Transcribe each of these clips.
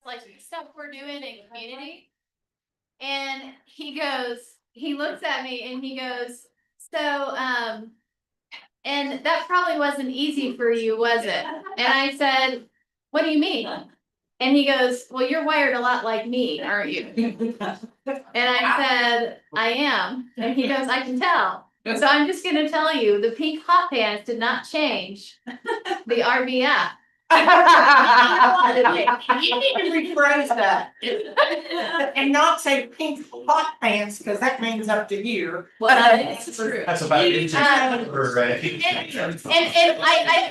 like stuff we're doing in community. And he looks at me and he goes, so, and that probably wasn't easy for you, was it? And I said, what do you mean? And he goes, well, you're wired a lot like me, aren't you? And I said, I am. And he goes, I can tell. So I'm just gonna tell you, the pink hot pants did not change the RBF. You need to rephrase that. And not say pink hot pants, because that means up to here. Well, that's true. That's about it. And I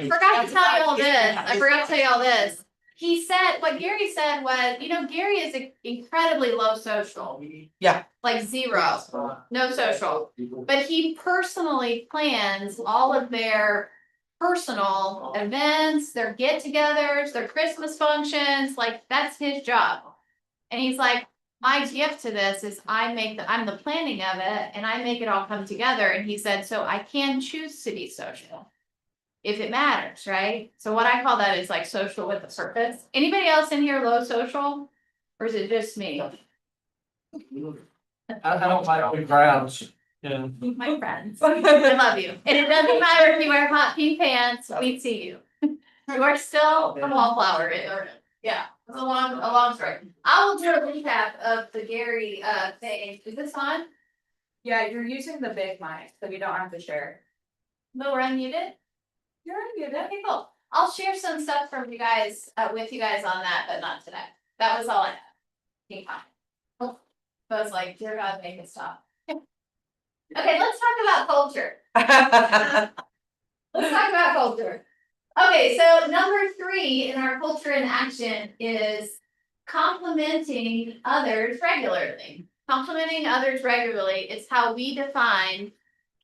forgot to tell you all this. I forgot to tell you all this. He said, what Gary said was, Gary is incredibly low social. Yeah. Like zero, no social. But he personally plans all of their personal events, their get-togethers, their Christmas functions, like that's his job. And he's like, my gift to this is I'm the planning of it and I make it all come together. And he said, so I can choose to be social if it matters, right? So what I call that is like social with a purpose. Anybody else in here low social? Or is it just me? I don't like big crowds. Yeah. My friends. I love you. And it doesn't matter if you wear hot pink pants, we see you. You are still a wallflower. Yeah, it's a long story. I will do a recap of the Gary thing. Is this on? Yeah, you're using the big mic, so you don't have to share. No, we're unmuted? You're unmuted. Okay, cool. I'll share some stuff from you guys with you guys on that, but not today. That was all I had. Okay, fine. Oh, I was like, dear God, make it stop. Okay, let's talk about culture. Let's talk about culture. Okay, so number 3 in our culture in action is complimenting others regularly. Complimenting others regularly is how we define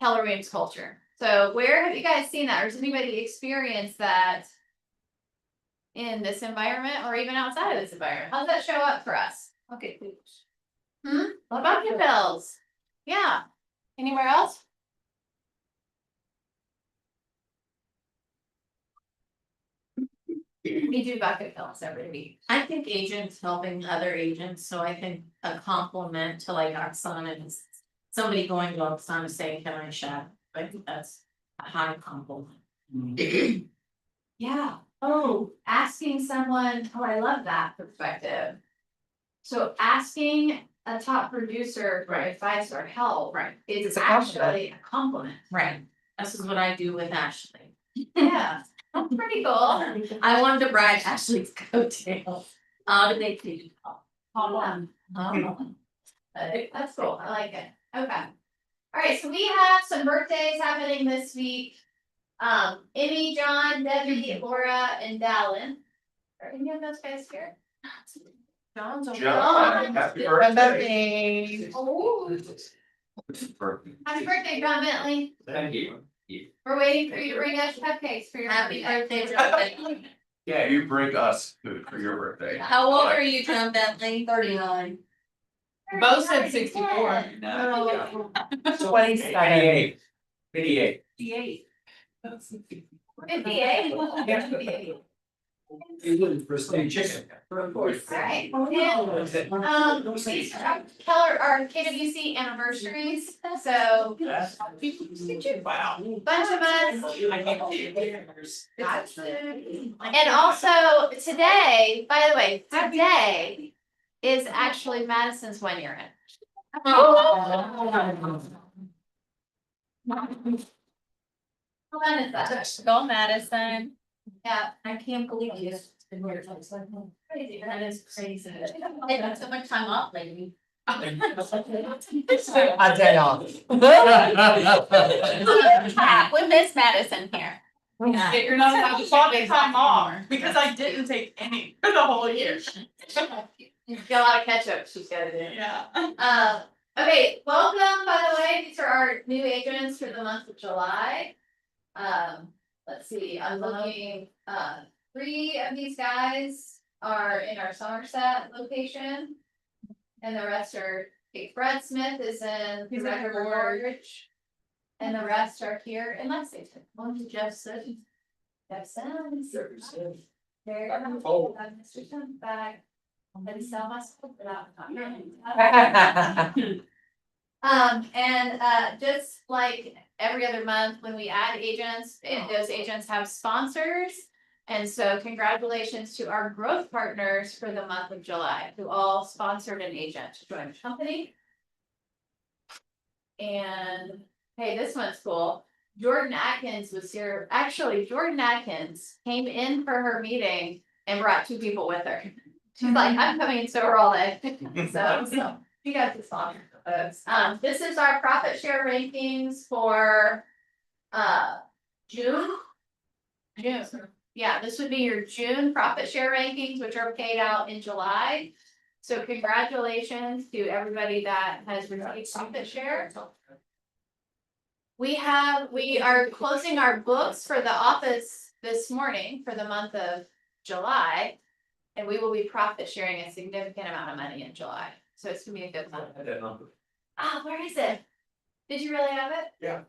Keller Williams culture. So where have you guys seen that? Or has anybody experienced that in this environment or even outside of this environment? How does that show up for us? Okay, what about your bills? Yeah. Anywhere else? We do bucket fills every week. I think agents helping other agents, so I think a compliment to like Oksana is somebody going to Oksana saying, can I chat? I think that's a high compliment. Yeah. Oh, asking someone, oh, I love that perspective. So asking a top producer for advice or help, is It's a compliment. actually a compliment. Right, this is what I do with Ashley. Yeah, that's pretty cool. I wanted to ride Ashley's coattails. Did they do? Yeah. Oh. That's cool. I like it. Okay. All right. So we have some birthdays happening this week. Emmy, John, Debbie, Laura, and Dallin. Are any of those guys here? John's over John, there. happy birthday. Oh, Birthday. happy birthday, John Bentley. Thank you. We're waiting for you to bring us cupcakes for your Happy birthday, John Bentley. Yeah, you bring us food for your birthday. How old are you, John Bentley? 39. Both said 64. No. 28. 88. 58. 58. For steak chicken. All right. And, these are Keller are KWC anniversaries, so Wow. bunch of us. And also today, by the way, today is actually Madison's 1 year in. How fun is that? Go Madison. Yeah, I can't believe you. crazy. That is crazy. I had so much time off lately. A day off. We miss Madison here. Yeah. You're not allowed to take time off because I didn't take any for the whole year. You got a lot of catch up she's gotta do. Yeah. Okay, welcome, by the way, these are our new agents for the month of July. Let's see, I'm looking, 3 of these guys are in our Somerset location. And the rest are, Brad Smith is in He's in River Mortgage. And the rest are here in Lexington. One to Jeff Sims. There. Oh. Mr. Sims back. I'm gonna sell myself for that. And just like every other month, when we add agents, those agents have sponsors. And so congratulations to our growth partners for the month of July, who all sponsored an agent to join the company. And hey, this one's cool. Jordan Atkins was here. Actually, Jordan Atkins came in for her meeting and brought 2 people with her. She's like, I'm coming, so we're all in. So you got the sponsor for those. This is our profit share rankings for June. Yeah, this would be your June profit share rankings, which are paid out in July. So congratulations to everybody that has received profit share. We are closing our books for the office this morning for the month of July. And we will be profit sharing a significant amount of money in July. So it's gonna be a good month. That number. Ah, where is it? Did you really have it? Yeah.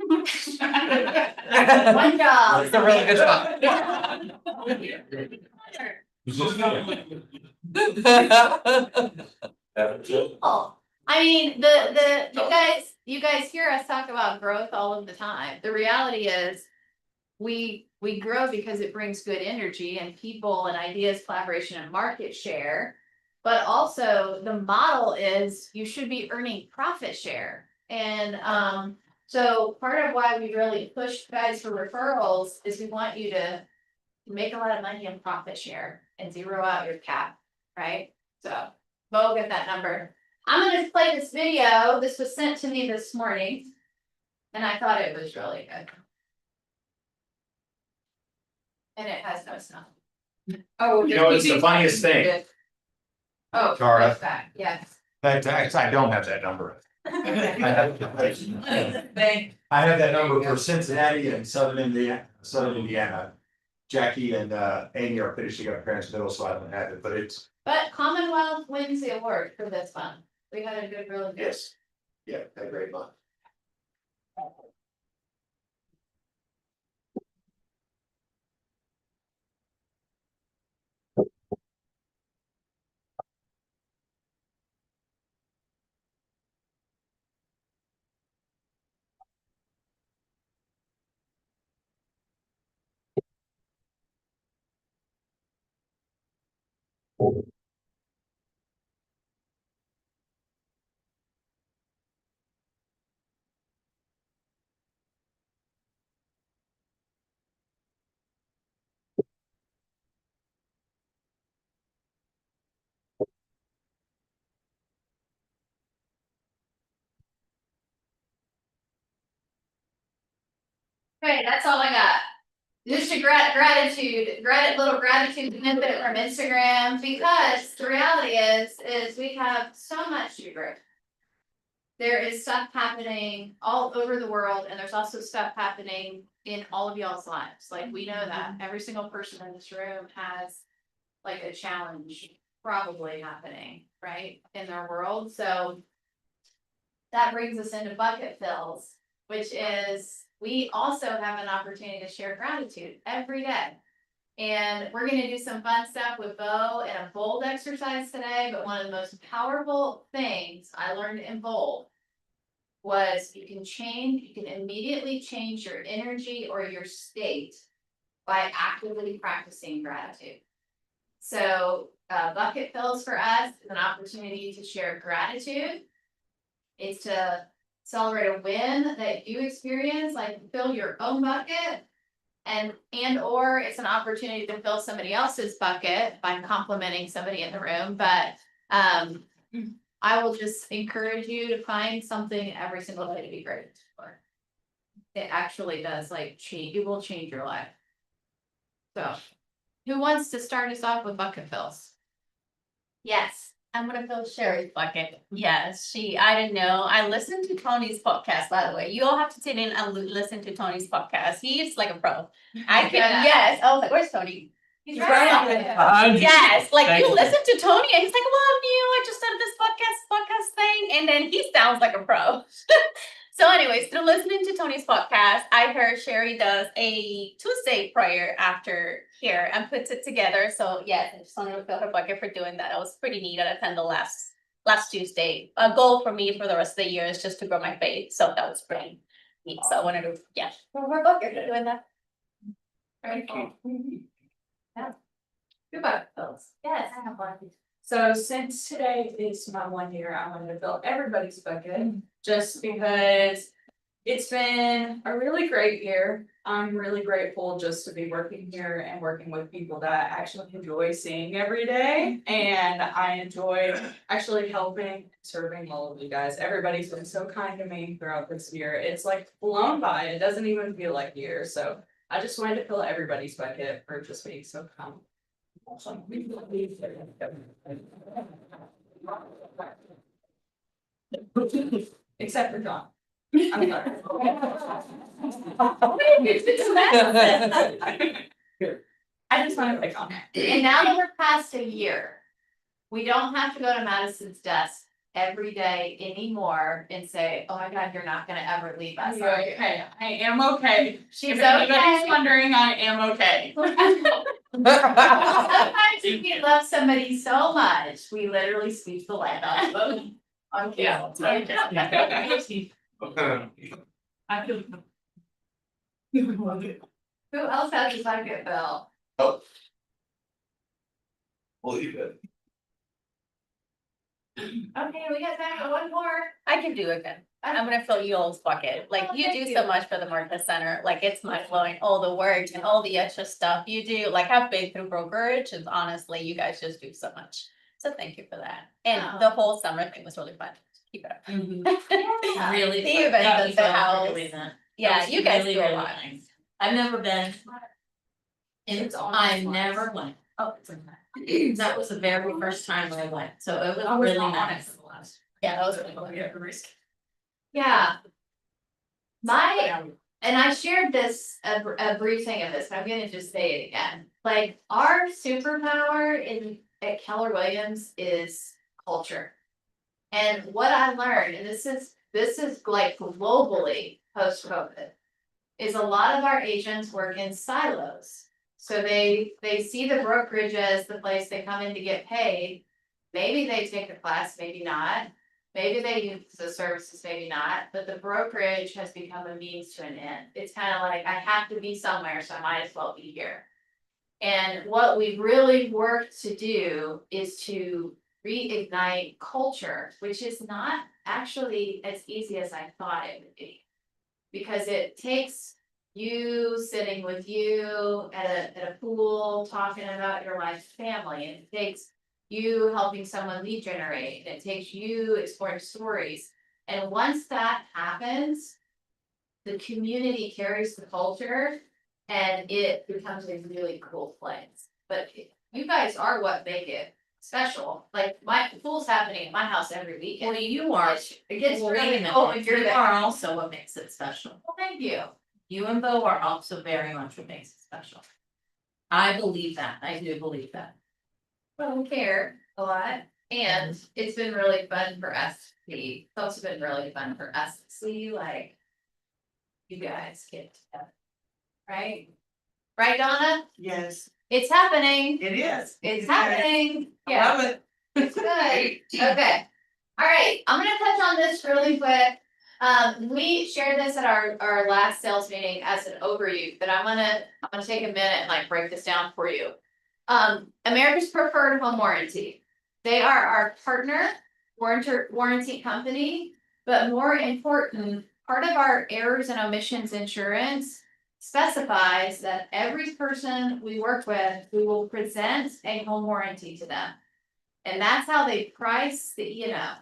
One job. It's a really good job. Oh, I mean, you guys hear us talk about growth all of the time. The reality is we grow because it brings good energy and people and ideas, collaboration and market share. But also the model is you should be earning profit share. And so part of why we really push guys for referrals is we want you to make a lot of money in profit share and zero out your cap, right? So Bo, get that number. I'm gonna play this video. This was sent to me this morning. And I thought it was really good. And it has no snuff. Oh. You know, it's the funniest thing. Oh, Tara. that's that, yes. That, I don't have that number. Okay. I have that number for Cincinnati and Southern Indiana. Jackie and Amy are finishing up Parents Middle, so I don't have it, but it's, But Commonwealth wins the award for this one. We had a good, really good. yes. Yeah, a great month. Okay, that's all I got. Just a little gratitude snippet from Instagram, because the reality is we have so much to grow. There is stuff happening all over the world, and there's also stuff happening in all of y'all's lives. Like, we know that every single person in this room has like a challenge probably happening, right, in their world. So that brings us into bucket fills, which is we also have an opportunity to share gratitude every day. And we're gonna do some fun stuff with Bo and a bold exercise today, but one of the most powerful things I learned in bold was you can immediately change your energy or your state by actively practicing gratitude. So bucket fills for us is an opportunity to share gratitude. It's to celebrate a win that you experience, like fill your own bucket. And or it's an opportunity to fill somebody else's bucket by complimenting somebody in the room. But I will just encourage you to find something every single day to be grateful for. It actually does it will change your life. So who wants to start us off with bucket fills? Yes. I'm gonna fill Sherry's bucket. Yes, I didn't know. I listened to Tony's podcast, by the way. You all have to sit in and listen to Tony's podcast. He's like a pro. I can, yes. I was like, where's Tony? He's right right on on it. it. Yes, like Thank you you. listen to Tony and he's like, well, I'm new. I just started this podcast thing. And then he sounds like a pro. So anyways, through listening to Tony's podcast, I heard Sherry does a Tuesday prayer after here and puts it together. So yes, I just wanted to fill her bucket for doing that. It was pretty neat. I attended last Tuesday. A goal for me for the rest of the year is just to grow my faith. So that was pretty neat. So I wanted to, yeah, fill her bucket for doing that. Very cool. Yeah. Goodbye, Phyllis. Yes, I have one. So since today is my 1 year, I wanted to fill everybody's bucket, just because it's been a really great year. I'm really grateful just to be working here and working with people that I actually enjoy seeing every day. And I enjoy actually helping, and serving all of you guys. Everybody's been so kind to me throughout this year. It's like flown by. It doesn't even feel like years. So I just wanted to fill everybody's bucket for just being so kind. Except for John. I'm sorry. I just want to pick on it. And now that we're past a year, we don't have to go to Madison's desk every day anymore and say, oh my God, you're not gonna ever leave us. are you?" Okay, I am okay. She's If anybody's okay. wondering, I am okay. Sometimes if we love somebody so much, we literally speak the life out of them. On camera. I feel. Who else has a bucket, Bill? Believe it. Okay, we got time for one more. I can do it again. I'm gonna fill you all's bucket. Like Oh, you thank do you. so much for the Martha Center. Like it's mind blowing. All the work and all the extra stuff you do. Like I've been through brokerage and honestly, you guys just do so much. So thank you for that. And Oh. the whole summer thing was really fun. Keep it up. Yeah. Really. The fun. event Thank at you the so much for house. doing that. Yeah, That was you guys really, do a really lot. nice. I've never been. It's almost I nice. never went. Oh, it's okay. That was the very first time I went, so it was I was really not on nice. Yeah, that was really cool. Yeah. And I shared this, a brief thing of this, but I'm gonna just say it again. Like, our superpower at Keller Williams is culture. And what I learned, and this is like globally post-COVID, is a lot of our agents work in silos. So they see the brokerage as the place they come in to get paid. Maybe they take a class, maybe not. Maybe they use the services, maybe not, but the brokerage has become a means to an end. It's kind of like, I have to be somewhere, so I might as well be here. And what we've really worked to do is to reignite culture, which is not actually as easy as I thought it would be. Because it takes you sitting with you at a pool, talking about your life family, and it takes you helping someone lead generate, and it takes you exploring stories. And once that happens, the community carries the culture and it becomes a really cool place. But you guys are what make it special. Like my pool's happening at my house every weekend. Well, you are. It gets Well, wait a really minute. cool when you're You there. are also what makes it special. Well, thank you. You and Bo are also very much what makes it special. I believe that. I do believe that. Well, we care a lot, and it's been really fun for us to see, it's also been really fun for us to see, like. You guys get together, right? Right, Donna? Yes, It's happening, it is. it's happening, I yeah, love it. it's good, okay. All right, I'm gonna touch on this really quick. We shared this at our last sales meeting as an overview, but I'm gonna take a minute and like break this down for you. America's Preferred Home Warranty. They are our partner warranty company, but more important, part of our errors and omissions insurance specifies that every person we work with, we will present a home warranty to them. And that's how they price the E&O.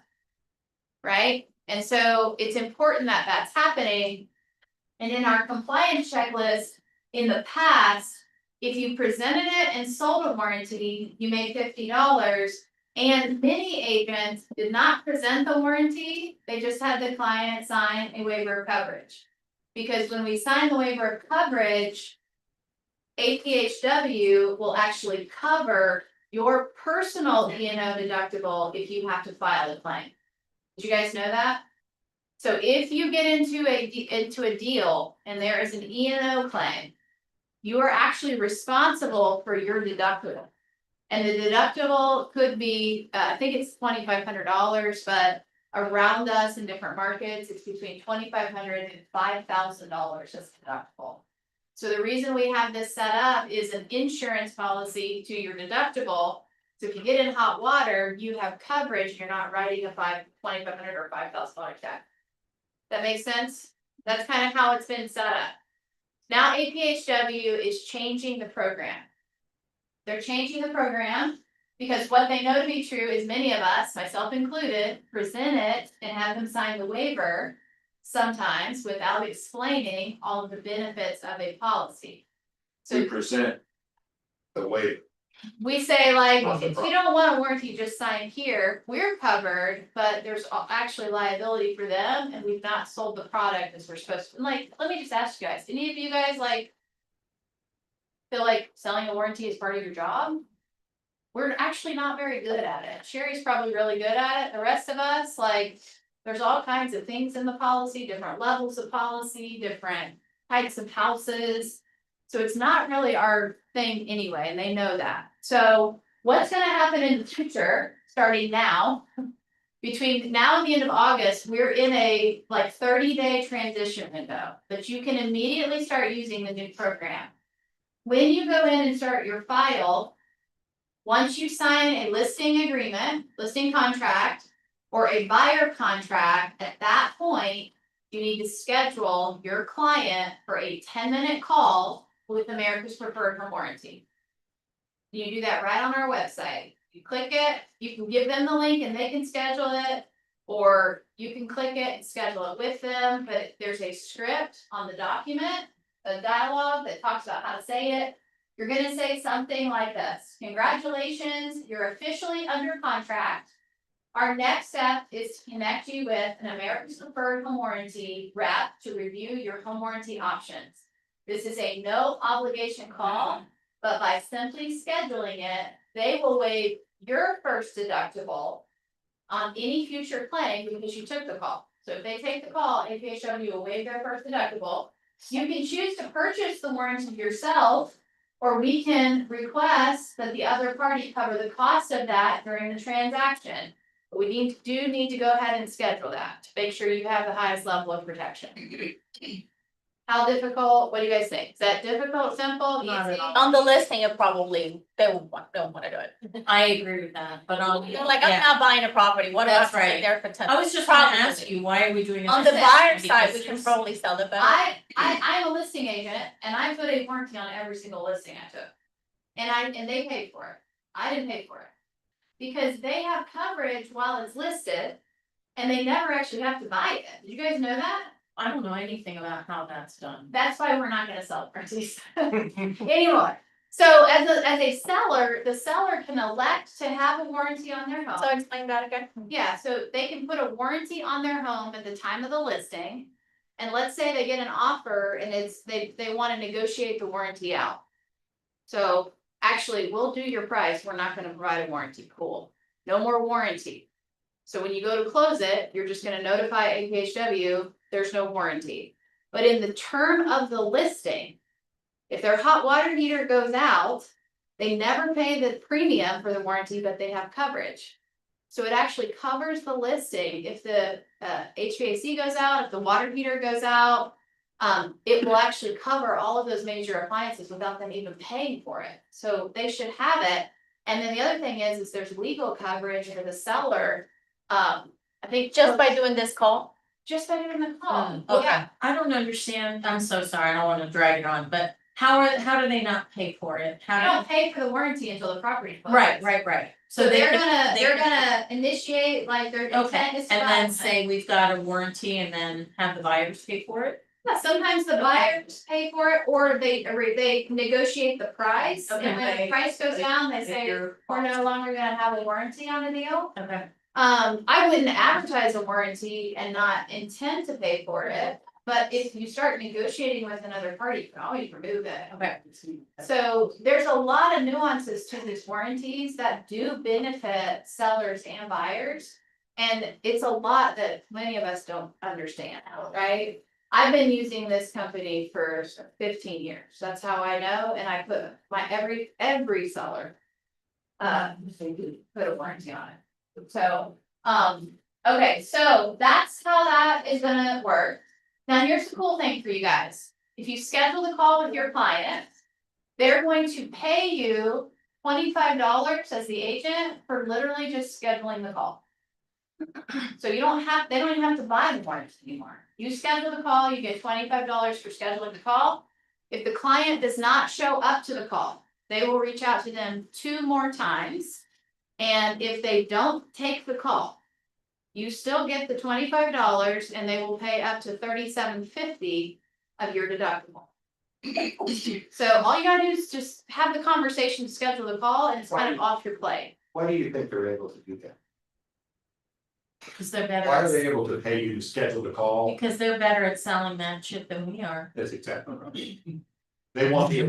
Right? And so it's important that that's happening. And in our compliance checklist, in the past, if you presented it and sold a warranty, you made $50. And many agents did not present the warranty, they just had the client sign a waiver of coverage. Because when we sign the waiver of coverage, APHW will actually cover your personal E&O deductible if you have to file a claim. Did you guys know that? So if you get into a deal and there is an E and O claim, you are actually responsible for your deductible. And the deductible could be, I think it's $2,500, but around us in different markets, it's between $2,500 and $5,000 as deductible. So the reason we have this set up is an insurance policy to your deductible. So if you get in hot water, you have coverage, you're not writing a $2,500 or $5,000 check. That makes sense? That's kind of how it's been set up. Now APHW is changing the program. They're changing the program because what they know to be true is many of us, myself included, present it and have them sign the waiver sometimes without explaining all of the benefits of a policy. We So present the waiver. we say like, On the if you don't want a warranty, just sign here, we're covered, but there's actually liability for them and we've not sold the product as we're supposed to. Like, let me just ask you guys, any of you guys like feel like selling a warranty is part of your job? We're actually not very good at it. Sherry's probably really good at it. The rest of us, like, there's all kinds of things in the policy, different levels of policy, different types of houses. So it's not really our thing anyway, and they know that. So what's gonna happen in the future, starting now? Between now and the end of August, we're in a like 30-day transition window, but you can immediately start using the new program. When you go in and start your file, once you sign a listing agreement, listing contract, or a buyer contract, at that point, you need to schedule your client for a 10-minute call with America's Preferred Home Warranty. You do that right on our website. You click it, you can give them the link and they can schedule it, or you can click it and schedule it with them, but there's a script on the document, a dialogue that talks about how to say it. You're gonna say something like this: congratulations, you're officially under contract. Our next step is to connect you with an America's Preferred Home Warranty rep to review your home warranty options. This is a no obligation call, but by simply scheduling it, they will waive your first deductible on any future claim because you took the call. So if they take the call, APHW will waive their first deductible. You can choose to purchase the warranty yourself, or we can request that the other party cover the cost of that during the transaction. But we do need to go ahead and schedule that to make sure you have the highest level of protection. How difficult? What do you guys think? Is that difficult, simple, Not at easy? all. On the listing, it probably, they don't wanna do it. I agree with that, but They're like, I'm yeah. not buying a property, what That's about right. their potential? I was just gonna problems ask with it? you, why are we doing this? On the buyer side, Because we can it's- probably sell it better. I'm a listing agent and I put a warranty on every single listing I took. And they paid for it. I didn't pay for it. Because they have coverage while it's listed and they never actually have to buy it. Did you guys know that? I don't know anything about how that's done. That's why we're not gonna sell warranties anymore. So as a seller, the seller can elect to have a warranty on their home. So explain that again. Yeah, so they can put a warranty on their home at the time of the listing. And let's say they get an offer and they wanna negotiate the warranty out. So actually, we'll do your price, we're not gonna provide a warranty, cool, no more warranty. So when you go to close it, you're just gonna notify APHW, there's no warranty. But in the term of the listing, if their hot water heater goes out, they never pay the premium for the warranty, but they have coverage. So it actually covers the listing. If the HVAC goes out, if the water heater goes out, it will actually cover all of those major appliances without them even paying for it. So they should have it. And then the other thing is there's legal coverage for the seller. I think Just by doing this call? just by doing the call. Okay, Yeah. I don't understand, I'm so sorry, I don't wanna drag it on, but how do they not pay for it? They How don't pay for the warranty until the property closes. right. So they're can- gonna, they they're can- gonna initiate like their intent Okay, is to and buy then it. say we've got a warranty and then have the buyers pay for it? Yeah, sometimes the buyers pay for it, or they negotiate the price, and Okay. when the price goes down, they If say, you're- we're no longer gonna have a warranty on the deal. Okay. I wouldn't advertise a warranty and not intend to pay for it, but if you start negotiating with another party, you can always remove it. Okay. So there's a lot of nuances to these warranties that do benefit sellers and buyers. And it's a lot that many of us don't understand, right? I've been using this company for 15 years. That's how I know, and I put my every seller. Put a warranty on it. So, okay, so that's how that is gonna work. Now, here's the cool thing for you guys. If you schedule the call with your client, they're going to pay you $25 as the agent for literally just scheduling the call. So they don't even have to buy the warranty anymore. You schedule the call, you get $25 for scheduling the call. If the client does not show up to the call, they will reach out to them 2 more times. And if they don't take the call, you still get the $25 and they will pay up to $37.50 of your deductible. So all you gotta do is just have the conversation, schedule the call, and it's kind of off your plate. Why do you think they're able to do that? Because they're better. Why are at- they able to pay you to schedule the call? Because they're better at selling that shit than we are. That's exactly right. They want the.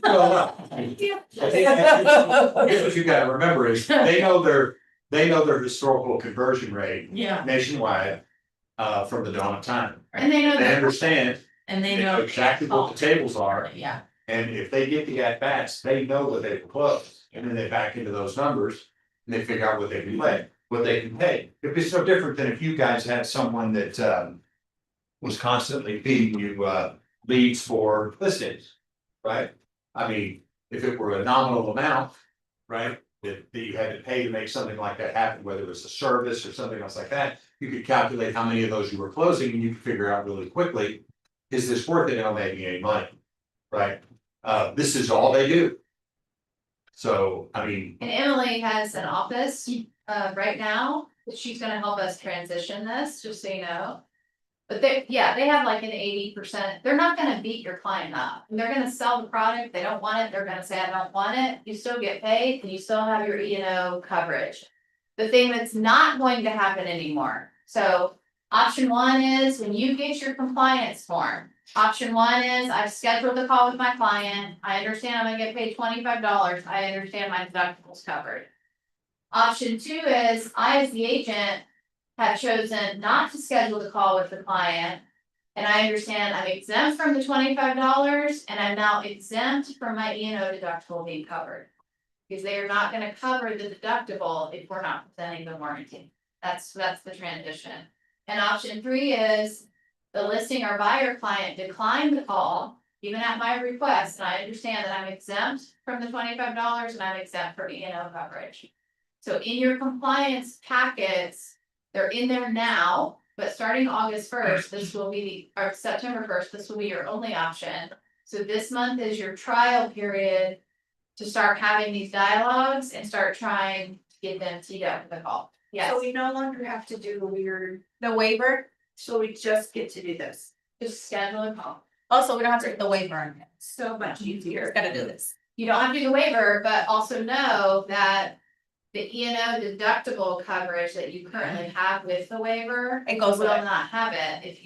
Well, I guess what you gotta remember is, they know their historical conversion rate Yeah. nationwide, from the dawn of time. And they know They that, understand, And they they know know. exactly what the tables are, Yeah, and if they get the at bats, they know what they can close. And then they back into those numbers, and they figure out what they can pay, what they can pay. If it's no different than if you guys had someone that, was constantly feeding you, leads for listings, right? I mean, if it were a nominal amount, right, that you had to pay to make something like that happen, whether it was a service or something else like that, you could calculate how many of those you were closing, and you could figure out really quickly, is this worth it, am I making any money? Right, this is all they do. So, I mean, and Emily has an office, right now, that she's gonna help us transition this, just so you know. But they have like an 80%, they're not gonna beat your client up, they're gonna sell the product, they don't want it, they're gonna say, I don't want it, you still get paid, and you still have your E&O coverage. The thing that's not going to happen anymore, so option 1 is when you get your compliance form. Option 1 is I've scheduled the call with my client, I understand I'm gonna get paid $25, I understand my deductible's covered. Option 2 is I, as the agent, have chosen not to schedule the call with the client. And I understand I'm exempt from the $25 and I'm now exempt from my E&O deductible being covered. Because they are not gonna cover the deductible if we're not presenting the warranty. That's the transition. And option 3 is the listing or buyer client declined the call, even at my request, and I understand that I'm exempt from the $25 and I'm exempt from E&O coverage. So in your compliance packets, they're in there now, but starting August 1st, this will be, or September 1st, this will be your only option. So this month is your trial period to start having these dialogues and start trying to get them teed up with the call. Yes, So we no longer have to do the weird, The waiver, so we just get to do this. just schedule a call. also, we don't have to get the waiver on it. So much easier. Gotta do this. You don't have to do the waiver, but also know that the E&O deductible coverage that you currently have with the waiver It goes will away. not have it if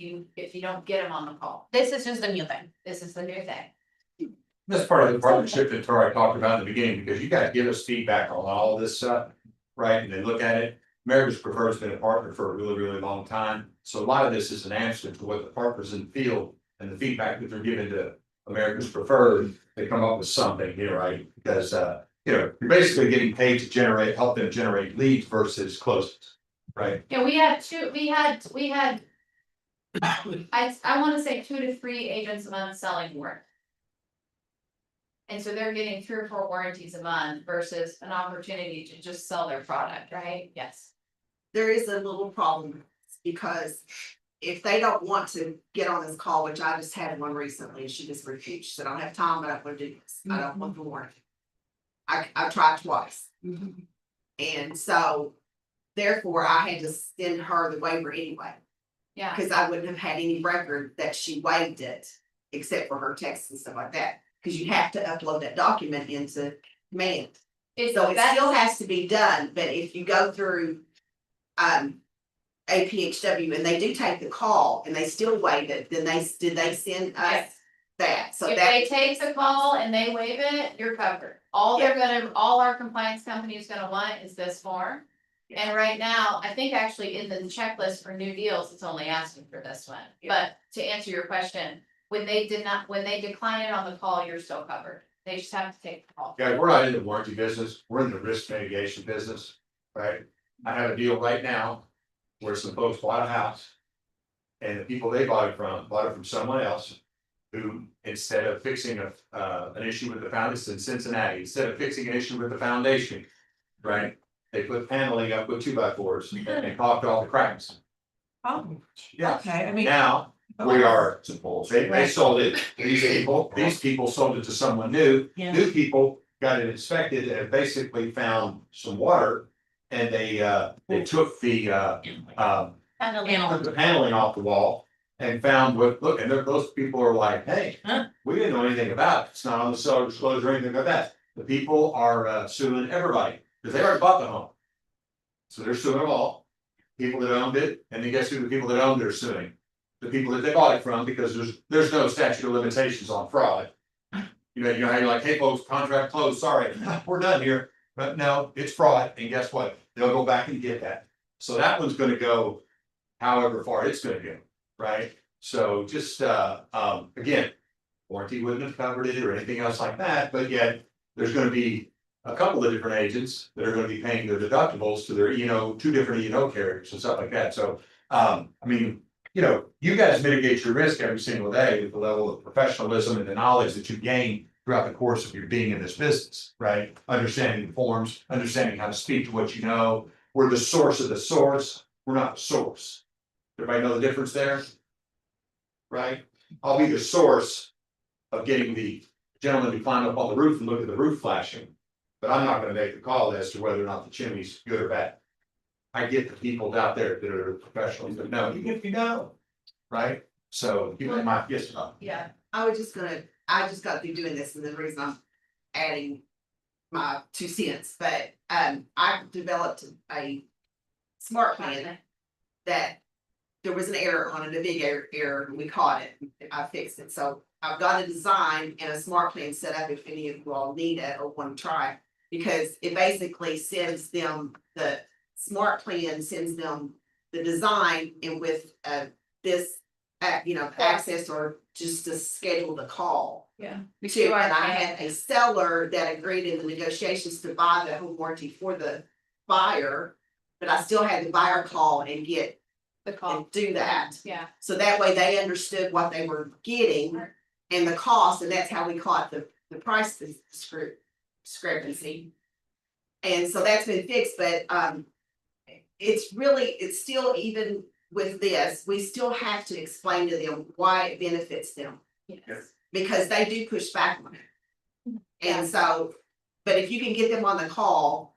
you don't get them on the call. This is just the new thing. This is the new thing. that's part of the partnership that Tori talked about in the beginning, because you guys give us feedback on all this stuff, right, and they look at it. America's Preferred's been a partner for a really, really long time, so a lot of this is an answer to what the partners in the field and the feedback that they're giving to America's Preferred, they come up with something here, right? Because, you're basically getting paid to help them generate leads versus closings, right? Yeah, we had I wanna say 2 to 3 agents a month selling work. And so they're getting 3 or 4 warranties a month versus an opportunity to just sell their product, right? Yes. There is a little problem, because if they don't want to get on this call, which I just had one recently, she just refused, she said, I don't have time, I don't wanna do this, I don't want the warranty. I tried twice. And so, therefore, I had to send her the waiver anyway, Yeah, cause I wouldn't have had any record that she waived it, except for her texts and stuff like that. Cause you have to upload that document into Command. it's So it that's- still has to be done, but if you go through. APHW and they do take the call and they still waive it, then did they send us Yes. that? So If that, they take the call and they waive it, you're covered. All our compliance company is gonna want is this form. And right now, I think actually in the checklist for new deals, it's only asking for this one, but to answer your question. When they decline it on the call, you're still covered, they just have to take the call. Guys, we're not in the warranty business, we're in the risk mitigation business, right? I have a deal right now where some folks bought a house. And the people they bought it from someone else. Who, instead of fixing an issue with the foundation in Cincinnati, instead of fixing an issue with the foundation. Right, they put paneling up with 2x4s and caulked all the cracks. Oh, Yeah, okay, I mean. now, we are, they sold it, these people sold it to someone new. Yeah. New people got it inspected and basically found some water. And they took the paneling off the wall and found and those people are like, hey, Huh? we didn't know anything about it. It's not on the seller disclosure or anything like that. The people are suing everybody because they already bought the home. So they're suing them all, people that owned it, and then guess who the people that owned it are suing? The people that they bought it from, because there's no statute of limitations on fraud. You know how you're like, hey folks, contract closed, sorry, we're done here. But no, it's fraud, and guess what? They'll go back and get that. So that one's gonna go however far it's gonna go, right? So just again, warranty wouldn't have covered it or anything else like that, but yet there's gonna be a couple of different agents that are gonna be paying their deductibles to their, two different carriers and stuff like that. So I mean, you guys mitigate your risk every single day with the level of professionalism and the knowledge that you gain throughout the course of your being in this business, right? Understanding the forms, understanding how to speak to what you know. We're the source of the source. We're not the source. Everybody know the difference there? Right? I'll be the source of getting the gentleman to climb up on the roof and look at the roof flashing. But I'm not gonna make the call as to whether or not the chimney's good or bad. I get the people out there that are professionals that know, even if you know, right? So you might, yes, Yeah. I just got through doing this and the reason I'm adding my 2 cents, but I developed a smart plan that there was an error on it, a big error, and we caught it, I fixed it, so I've got a design and a smart plan set up if any of you all need it or want to try. Because it basically sends them, the smart plan sends them the design and with this, access or just to schedule the call. Yeah. Too, and I had a seller that agreed in the negotiations to buy the home warranty for the buyer. But I still had the buyer call and get The call, and do that. yeah. So that way they understood what they were getting and the cost, and that's how we caught the price discrepancy. And so that's been fixed, but it's still, even with this, we still have to explain to them why it benefits them. Yes. Because they do push back on it. Yeah. And so, but if you can get them on the call,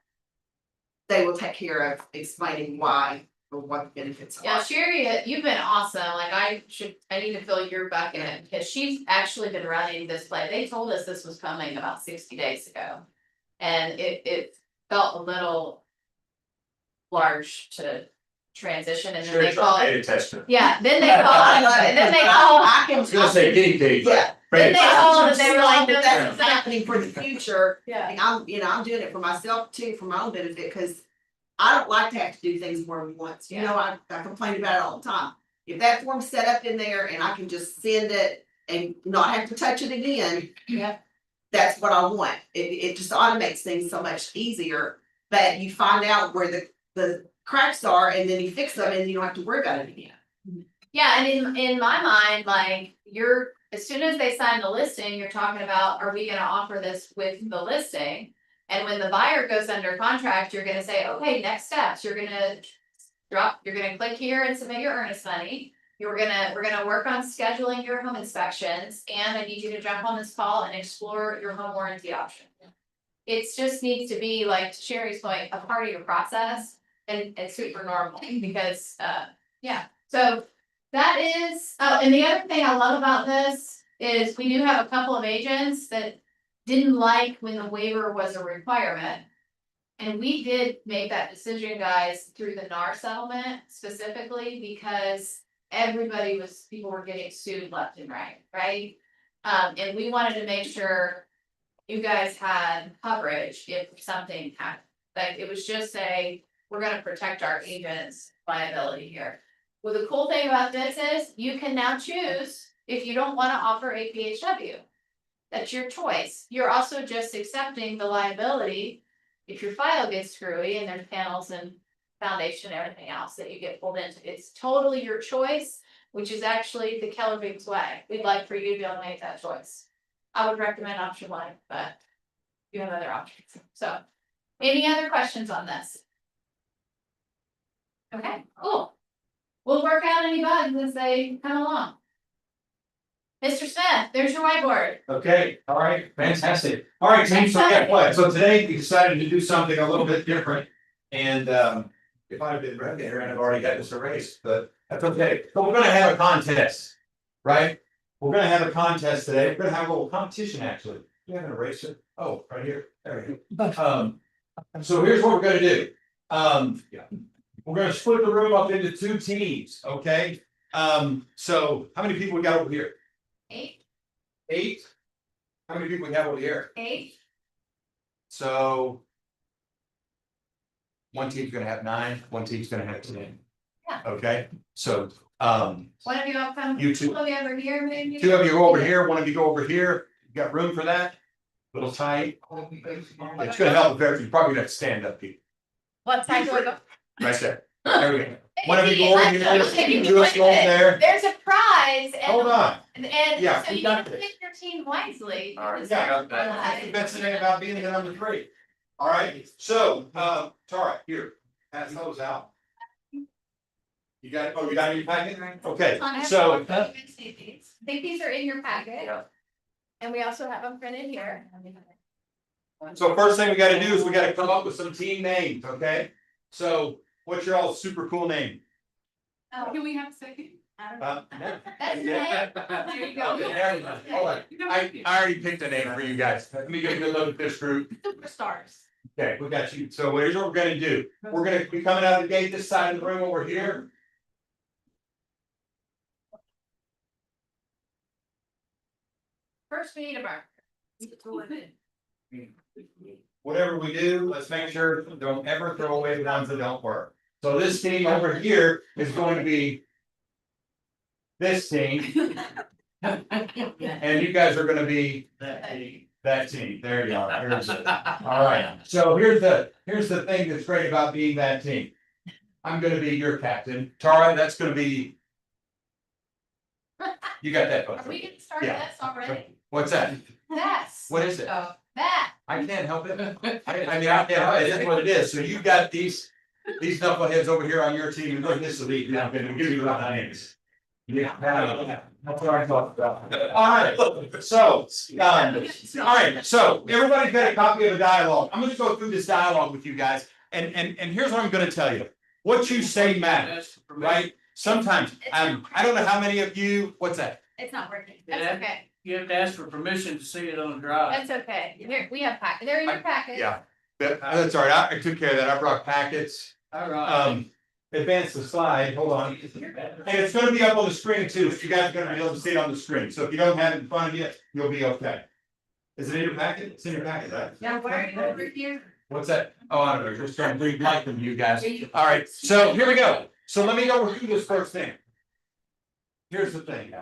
they will take care of explaining why or what the benefits are. Yeah, Sherry, you've been awesome, like I need to fill your bucket, because she's actually been running this play, they told us this was coming about 60 days ago. And it felt a little large to transition, and then they called, beta tester. yeah, then they called, and then they called. I I was gonna say guinea pig, Yeah. but. Then they beta called tester. and they were like, no, That's this what's is happening for the future. Yeah. And I'm doing it for myself too, for my own benefit, cause I don't like to have to do things more than once, I complain about it all the time. If that form's set up in there and I can just send it and not have to touch it again. Yeah. That's what I want, it just automates things so much easier, but you find out where the cracks are and then you fix them and you don't have to worry about it again. Yeah, and in my mind, like, as soon as they sign the listing, you're talking about, are we gonna offer this with the listing? And when the buyer goes under contract, you're gonna say, okay, next steps, you're gonna click here and submit your earnest money. We're gonna work on scheduling your home inspections, and I need you to jump on this call and explore your home warranty option. It just needs to be, like to Sherry's point, a part of your process, and it's super normal, because, so. That is, and the other thing I love about this is we do have a couple of agents that didn't like when the waiver was a requirement. And we did make that decision, guys, through the NAR settlement specifically because people were getting sued left and right? And we wanted to make sure you guys had coverage if something happened. Like, it was just we're gonna protect our agents' liability here. Well, the cool thing about this is you can now choose if you don't wanna offer APHW. That's your choice. You're also just accepting the liability if your file gets screwy and there's panels and foundation and everything else that you get pulled into. It's totally your choice, which is actually the Keller Biggs way. We'd like for you to be able to make that choice. I would recommend option one, but you have other options. So, any other questions on this? Okay, cool. We'll work out any bugs as they come along. Mr. Smith, there's your whiteboard. Okay, all right, fantastic. All right, team, so yeah, what? So today we decided to do something a little bit different. And if I'd have been ready here, I'd have already got this erased, but that's okay. So we're gonna have a contest, right? We're gonna have a contest today. We're gonna have a little competition, actually. You have an eraser? Oh, right here. There we go. So here's what we're gonna do. We're gonna split the room up into 2 teams, okay? So how many people we got over here? 8, 8? How many people we have over here? 8. So. One team's gonna have 9, one team's gonna have 10. Yeah. Okay, so, One of you all come. You two. Two of you over here, maybe. 2 of you go over here, 1 of you go over here, you got room for that? Little tight. It's gonna help if you probably have to stand up, people, What side do I go? right there. There we go. One of you go over Let's here, see. do us over there. There's a prize Hold on. and Yeah, so we you got gotta this. pick your team wisely. All right, because yeah, there's got that. a That's the prize. best thing about being the number 3. All right, so, Tara, here, pass those out. You got it, oh, you got it in your packet? Okay, so, You can see these. I think these are in your packet. And we also have them printed here. so first thing we gotta do is we gotta come up with some team names, okay? So, what's your all super cool name? Can we have a second? That's it. There you go. Hold on. I already picked a name for you guys. Let me get a good look at this group. Superstars. Okay, we got you. So here's what we're gonna do. We're gonna be coming out of the gate this side of the room over here. First, we need a burn. Whatever we do, let's make sure, don't ever throw away the ones that don't work. So this team over here is going to be this team. And you guys are gonna be that team. There you are. There's it. All right. So here's the thing that's great about being that team. I'm gonna be your captain. Tara, that's gonna be. You got that. Are we gonna start Yeah. this already? What's that? That's. What is it? Oh, that. I can't help it. I mean, it is what it is. So you got these knuckleheads over here on your team. Look, this will be, I'm gonna give you my names. Yeah. That's what I thought about. All right, so, all right, so everybody's got a copy of the dialogue. I'm gonna go through this dialogue with you guys, and here's what I'm gonna tell you. What you say matters, right? Sometimes, I don't know how many of you, what's that? It's not working. Yeah. That's okay. You have to ask for permission to see it on the drive. That's okay. Here, we have packet. They're in your packet. Yeah, that's all right. I took care of that. I brought packets. All right. Advance the slide, hold on. And it's gonna be up on the screen too, so you guys are gonna be able to see it on the screen. So if you don't have it in front of you, you'll be okay. Is it in your packet? It's in your packet, right? Now, where are you over here? What's that? Oh, I don't know, just trying to breathe life into you guys. All right, so here we go. So let me go through this first thing. Here's the thing.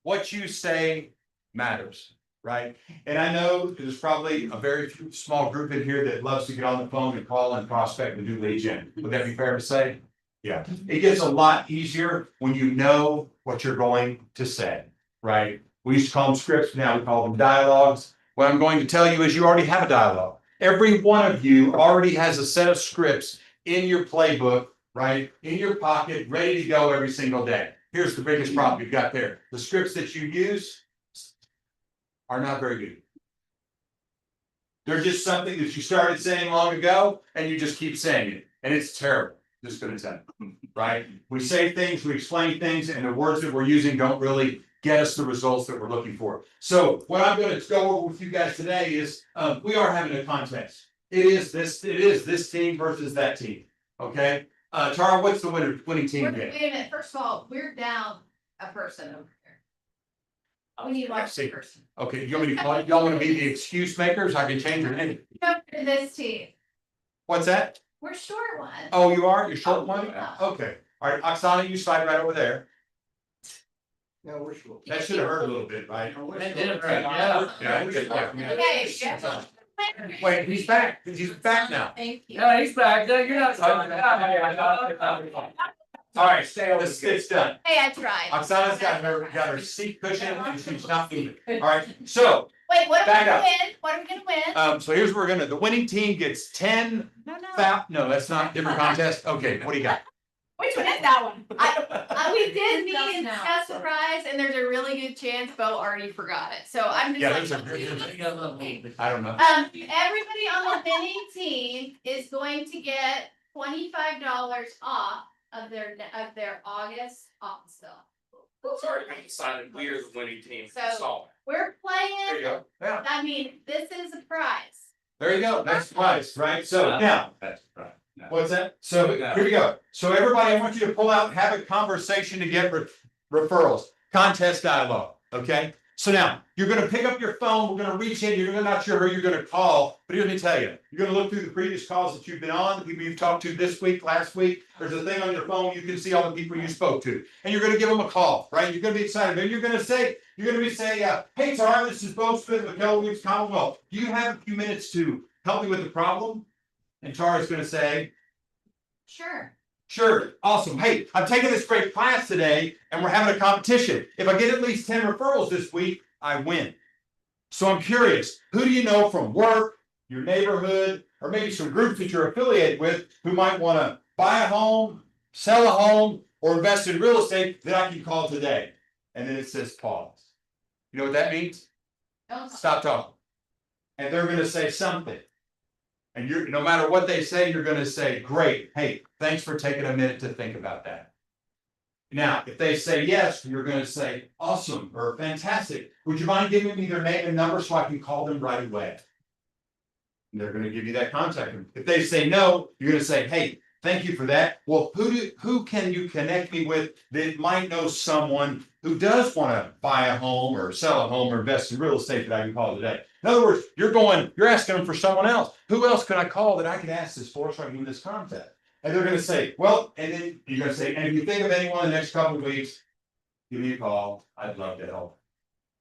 What you say matters, right? And I know there's probably a very small group in here that loves to get on the phone and call and prospect and do lead gen. Would that be fair to say? Yeah, it gets a lot easier when you know what you're going to say, right? We used to call them scripts, now we call them dialogues. What I'm going to tell you is you already have a dialogue. Every one of you already has a set of scripts in your playbook, right? In your pocket, ready to go every single day. Here's the biggest problem you've got there. The scripts that you use are not very good. They're just something that you started saying long ago and you just keep saying it. And it's terrible. Just gonna tell you, right? We say things, we explain things, and the words that we're using don't really get us the results that we're looking for. So what I'm gonna go over with you guys today is, we are having a contest. It is this team versus that team, okay? Tara, what's the winning team Wait a get? minute, first of all, we're down a person over here. We need one see. person. Okay, you want me to call, y'all wanna be the excuse makers? I can change your name. Come to this team. What's that? We're short one. Oh, you are? You're short one? Yeah. Okay, all right, Oksana, you slide right over there. No, we're short. That should have hurt a little bit, right? It did, right, yeah. Yeah, good, yeah. Okay, yeah. Wait, he's back. He's back now. Thank you. Yeah, he's back, you're not talking. All right, it's done. Hey, I tried. Oksana's got her seat cushion and she's not moving. All right, so, Wait, what are we Back gonna up. win? What are we gonna win? so here's what we're gonna, the winning team gets 10 no, that's not different contest. Okay, what do you got? Which one is that one? We did meet in now. test surprise, and there's a really good chance Bo already forgot it, so I'm Yeah, just like. I don't know. Everybody on the winning team is going to get $25 off of their August office bill. It's already been decided, we are the winning team. So- We're There you playing, go. Yeah, I mean, this is a prize. there you go. Next prize, right? So now, That's right. what's that? So here we go. So everybody, I want you to pull out, have a conversation to get referrals, contest dialogue, okay? So now, you're gonna pick up your phone, we're gonna reach in, you're not sure who you're gonna call, but let me tell you, you're gonna look through the previous calls that you've been on, the people you've talked to this week, last week. There's a thing on your phone, you can see all the people you spoke to, and you're gonna give them a call, right? You're gonna be excited, and you're gonna say, hey, Tara, this is Bo Smith with Keller Williams Commonwealth. Do you have a few minutes to help me with the problem? And Tara's gonna say, Sure. sure, awesome. Hey, I'm taking this great class today and we're having a competition. If I get at least 10 referrals this week, I win. So I'm curious, who do you know from work, your neighborhood, or maybe some groups that you're affiliated with who might want to buy a home, sell a home, or invest in real estate that I can call today? And then it says pause. You know what that means? Don't Stop talking. And they're gonna say something. And you're, no matter what they say, you're gonna say, great, hey, thanks for taking a minute to think about that. Now, if they say yes, you're gonna say, awesome, or fantastic. Would you mind giving me their name and number so I can call them right away? And they're gonna give you that contact. If they say no, you're gonna say, hey, thank you for that. Well, who can you connect me with that might know someone who does wanna buy a home or sell a home or invest in real estate that I can call today? In other words, you're asking them for someone else. Who else can I call that I can ask this for so I can give this contact? And they're gonna say, well, and then you're gonna say, and if you think of anyone in the next couple of weeks, give me a call. I'd love to help.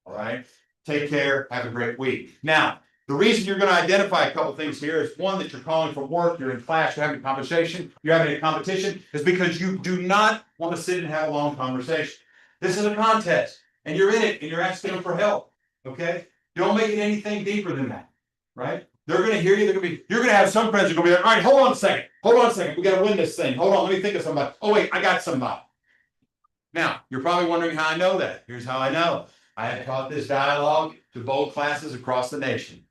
All right, take care, have a great week. Now, the reason you're gonna identify a couple things here is one, that you're calling from work, you're in class, you're having a conversation, you're having a competition, is because you do not want to sit and have a long conversation. This is a contest, and you're in it, and you're asking them for help, okay? Don't make it anything deeper than that, right? They're gonna hear you, you're gonna have some friends who are gonna be like, all right, hold on a second, we gotta win this thing, hold on, let me think of somebody. Oh wait, I got somebody. Now, you're probably wondering how I know that. Here's how I know. I have taught this dialogue to both classes across the nation.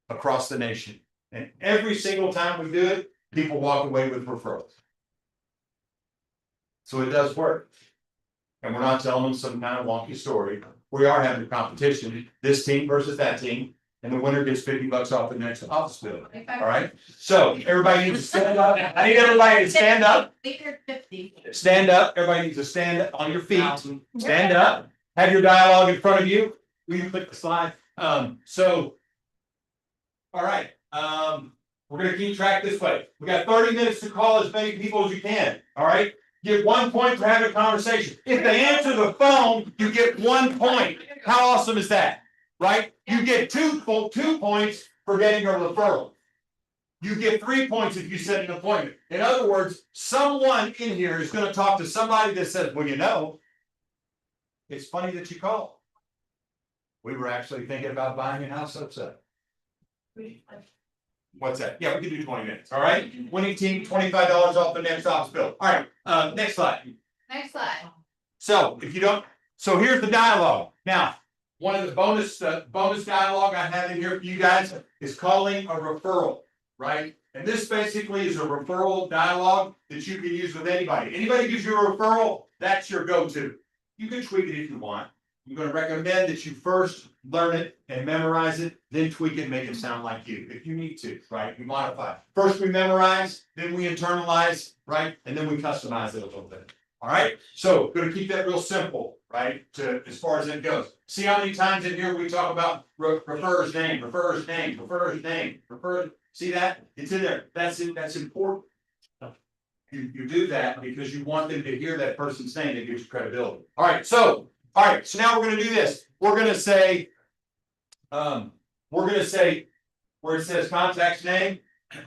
Across the nation. And every single time we do it, people walk away with referrals. So it does work. And we're not telling them some kind of wonky story. We are having a competition, this team versus that team, and the winner gets $50 off the next office bill. All right? So everybody needs to stand up. I need everybody to stand up. Figured 50. Stand up. Everybody needs to stand on your feet. Stand up. Have your dialogue in front of you. Will you click the slide? All right, we're gonna keep track this way. We got 30 minutes to call as many people as you can, all right? Get 1 point for having a conversation. If they answer the phone, you get 1 point. How awesome is that? Right? You get two points for getting a referral. You get 3 points if you set an appointment. In other words, someone in here is gonna talk to somebody that says, well, you know, it's funny that you called. We were actually thinking about buying a house upset. What's that? Yeah, we can do 20 minutes, all right? Winning team, $25 off the next office bill. All right, next slide. Next slide. So if you don't, so here's the dialogue. Now, one of the bonus dialogue I have in here for you guys is calling a referral, right? And this basically is a referral dialogue that you can use with anybody. Anybody gives you a referral, that's your go-to. You can tweak it if you want. I'm gonna recommend that you first learn it and memorize it, then tweak it and make it sound like you, if you need to, right? We modify. First we memorize, then we internalize, right? And then we customize it a little bit. All right, so gonna keep that real simple, right, to, as far as it goes. See how many times in here we talk about refers name, refers name, refers name, see that? It's in there, that's it, that's important. You do that because you want them to hear that person's name, that gives you credibility. All right, so now we're gonna do this, we're gonna say. Where it says contact's name,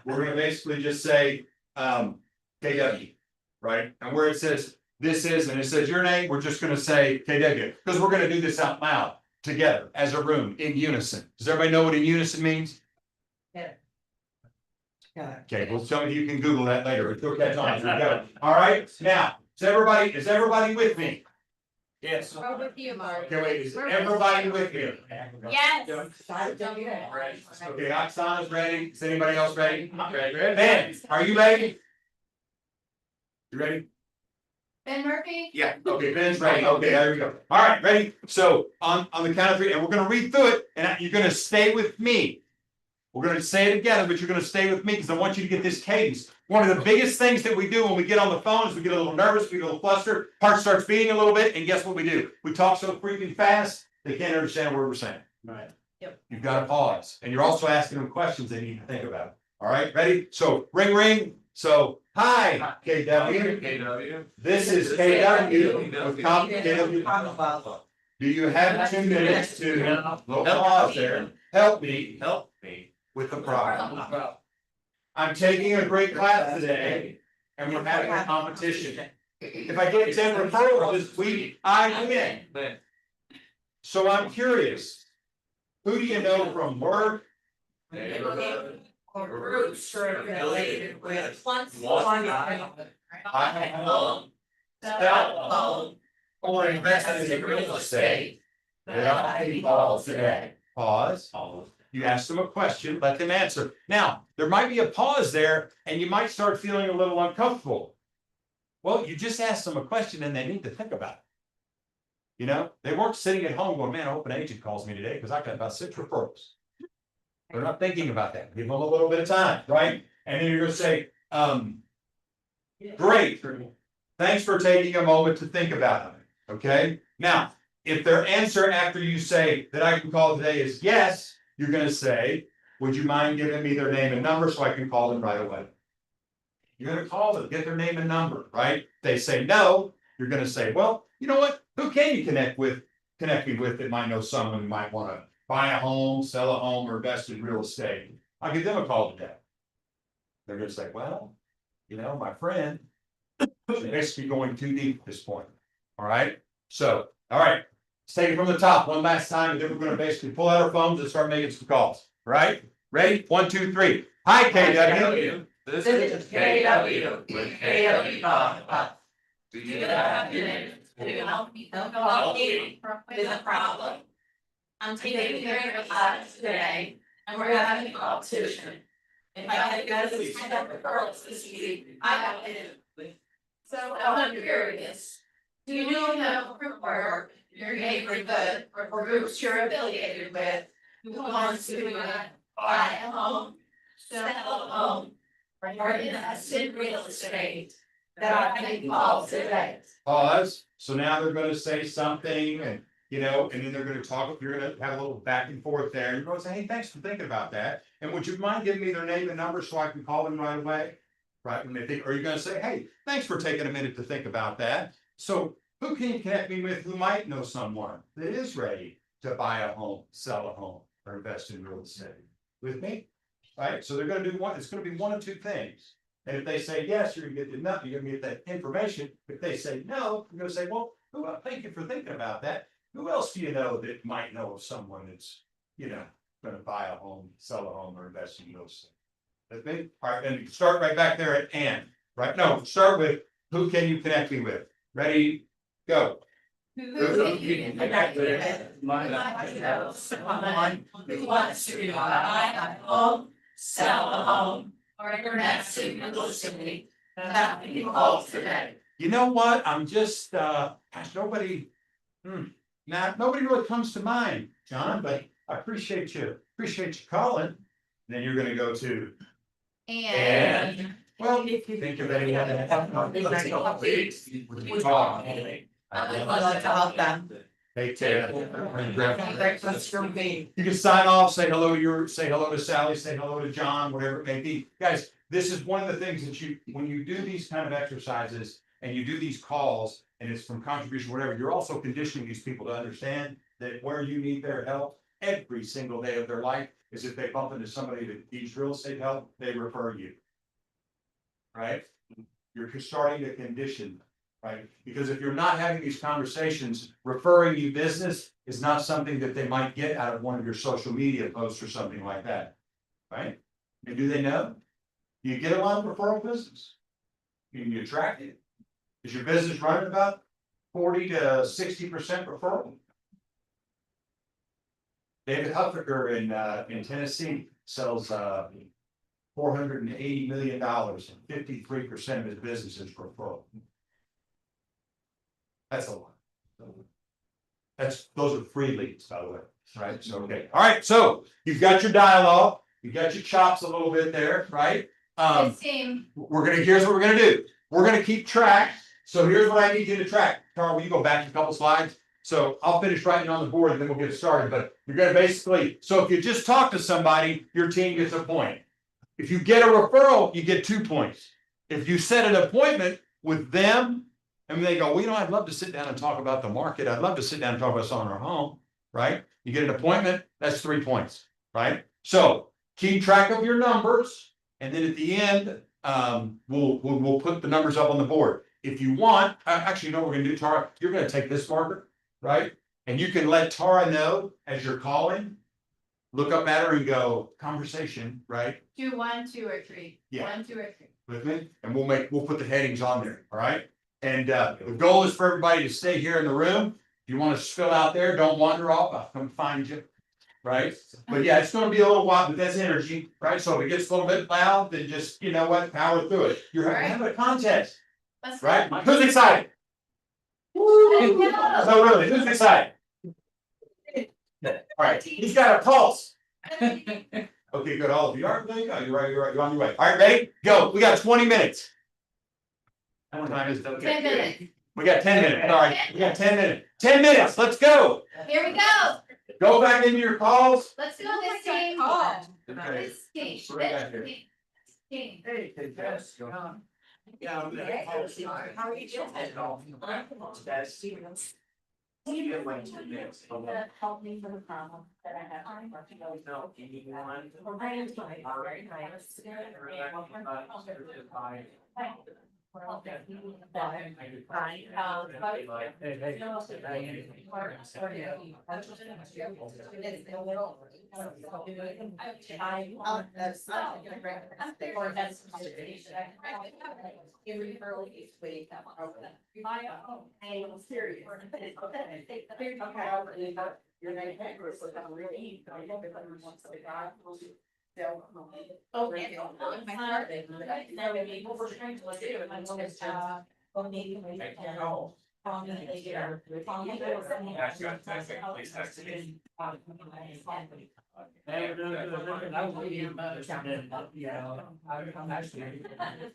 we're gonna basically just say, KW. Right, and where it says this is, and it says your name, we're just gonna say KW, because we're gonna do this out loud, together, as a room, in unison. Does everybody know what in unison means? Yeah. Okay, well, some of you can Google that later, it'll catch on as we go. All right, now, is everybody with me? Yes. We're with you, Mark. Okay, wait, is everybody with me? Yes. Okay, Oksana's ready, is anybody else ready? Ben, are you ready? You ready? Ben Murphy? Yeah, okay, Ben's ready, okay, there we go. All right, ready? So on the count of three, and we're gonna read through it, and you're gonna stay with me. We're gonna say it together, but you're gonna stay with me because I want you to get this cadence. One of the biggest things that we do when we get on the phone is we get a little nervous, we get a little flustered, heart starts beating a little bit, and guess what we do? We talk so freaking fast, they can't understand what we're saying. Right. You've got to pause, and you're also asking them questions they need to think about. All right, ready? So ring ring. So hi, KW. KW. This is KW with complicated. Do you have 2 minutes to, little pause there, help me with the problem? I'm taking a great class today and we're having a competition. If I get 10 referrals this week, I win. So I'm curious, who do you know from work? Or groups related with. Cell phone, or invested in real estate. That I involved today. Pause. You ask them a question, let them answer. Now, there might be a pause there and you might start feeling a little uncomfortable. Well, you just asked them a question and they need to think about it. You know, they weren't sitting at home going, man, I hope an agent calls me today because I got about 6 referrals. They're not thinking about that. Give them a little bit of time, right? And then you're gonna say, great. Thanks for taking a moment to think about it. Okay? Now, if their answer after you say that I can call today is yes, you're gonna say, would you mind giving me their name and number so I can call them right away? You're gonna call them, get their name and number, right? They say no, you're gonna say, well, you know what? Who can you connect me with that might know someone who might wanna buy a home, sell a home, or invest in real estate? I'll give them a call today. They're gonna say, well, you know, my friend, is basically going too deep at this point. All right, so, all right, let's take it from the top one last time, and then we're gonna basically pull out our phones and start making some calls. All right, ready? 1, 2, 3. Hi, KW. This is KW with KW. Do you have To help me help you with a problem. I'm taking care of class today and we're having a competition. If I had to go to sign up for girls this week, I have to. So I'm curious, do you know from work, your neighborhood, or groups you're affiliated with, who wants to buy a home, sell a home, or invest in real estate that I can call today? Pause, so now they're gonna say something and, you know, and then they're gonna talk, you're gonna have a little back and forth there, you're gonna say, hey, thanks for thinking about that. And would you mind giving me their name and number so I can call them right away? Right, when they think, or you're gonna say, hey, thanks for taking a minute to think about that. So who can you connect me with who might know someone that is ready to buy a home, sell a home, or invest in real estate? With me? Right, so they're gonna do one, it's gonna be one of two things. And if they say yes, you're gonna get the nut, you're gonna get that information. If they say no, you're gonna say, well, thank you for thinking about that. Who else do you know that might know of someone that's, you know, gonna buy a home, sell a home, or invest in real estate? That's me. All right, and start right back there at and, right? No, start with who can you connect me with? Ready, go. Who you connect with? Someone who wants to buy a home, sell a home, or invest in real estate that we call today. You know what? I'm just, gosh, nobody really comes to mind, John, but I appreciate you calling. Then you're gonna go to. And Well, think of any other. Hey, Ted. You can sign off, say hello to Sally, say hello to John, whatever it may be. Guys, this is one of the things that when you do these kind of exercises and you do these calls and it's from contribution, whatever, you're also conditioning these people to understand that where you need their help every single day of their life is if they bump into somebody that needs real estate help, they refer you. Right? You're starting to condition them. Right? Because if you're not having these conversations, referring you business is not something that they might get out of one of your social media posts or something like that. Right? And do they know? You get a lot of referral business. You attract it. Is your business running about 40 to 60% referral? David Huffaker in Tennessee sells $480 million and 53% of his business is referral. That's a lot. Those are free leads, by the way, right? So, okay. All right. So you've got your dialogue, you got your chops a little bit there, right? Team. Here's what we're gonna do. We're gonna keep track. So here's what I need you to track. Carl, will you go back a couple slides? So I'll finish writing on the board and then we'll get started. But you're gonna basically, so if you just talk to somebody, your team gets a point. If you get a referral, you get 2 points. If you set an appointment with them, and they go, well, I'd love to sit down and talk about the market. I'd love to sit down and talk about selling our home, right? You get an appointment, that's 3 points, right? So keep track of your numbers. And then at the end, we'll put the numbers up on the board. If you want, actually, you know what we're gonna do, Tara? You're gonna take this marker, right? And you can let Tara know as you're calling, look up at her and go, conversation, right? Do 1, 2, or 3. Yeah. 1, 2, or 3. With me? And we'll put the headings on there, all right? And the goal is for everybody to stay here in the room. If you want to spill out there, don't wander off, I'll come find you, right? But yeah, it's gonna be a little while, but that's energy, right? So if it gets a little bit loud, then just, you know what, power through it. You're having a contest, Let's right? go. Who's excited? So really, who's excited? All right, he's got a pulse. Okay, good, all of you. All right, there you go. You're right, you're on your way. All right, ready? Go. We got 20 minutes. How much time is it? 10 minutes. We got 10 minutes. All right, we got 10 minutes. 10 minutes. Let's go. Here we go. Go back into your calls. Let's do this team. Okay. This team. What do we got here? This team. Hey, Jess. Yeah, I'm gonna call it. How are you doing? That's- Help me for the problem that I have. No, you need one. I am sorry. Very nice. Okay. I'm actually,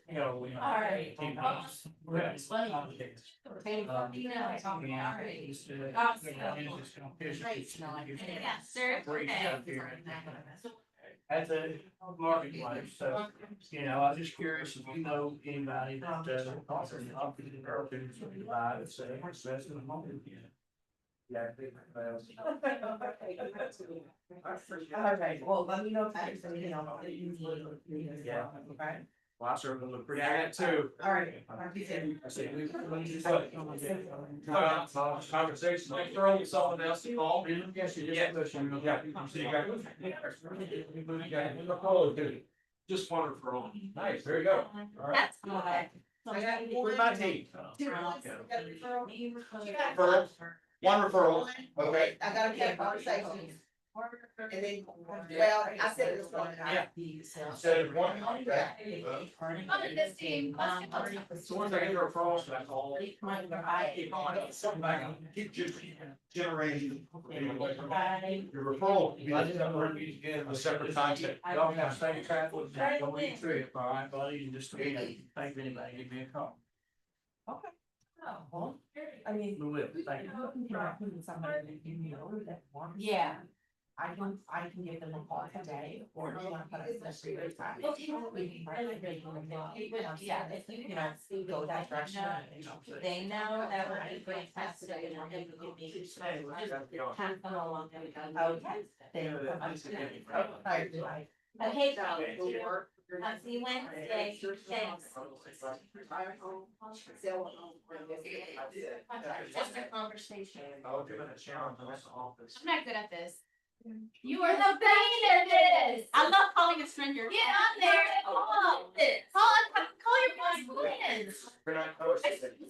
you know, we. Alright. As a marketplace, so, you know, I was just curious if you know anybody that offers an option or open to buy, say, access to the moment. Yeah. Okay, well, let me know if I can, you know. Yeah. Okay. Well, I certainly look pretty at it too. All right. I say, conversation, like throw someone else to call. Yes, you just one referral. Nice, there you go. All right. That's good. What about team? Referral. Referral. One referral. Okay. I gotta have conversations. And then, well, I said it was one. Yeah. Instead of one contract, On this team. So once I get her across, I call. keep generating. Your referral, be a separate concept. Y'all have same traffic, don't need trip, all right, buddy, you just, think of anybody, give me a call. I mean. We will, thank you. Yeah. I can give them a call today or do you want to put a special time? We can write it, they can, yeah, if you know, go that direction. They know that we're going to bring fast today and we're going to give me. Kind of along. Okay. Okay, I'll see you Wednesday. Thanks. Just a conversation. I'll give it a challenge, that's the office. I'm not good at this. You are the bane at this. I love calling a stranger. Get on there and call your best friends. What's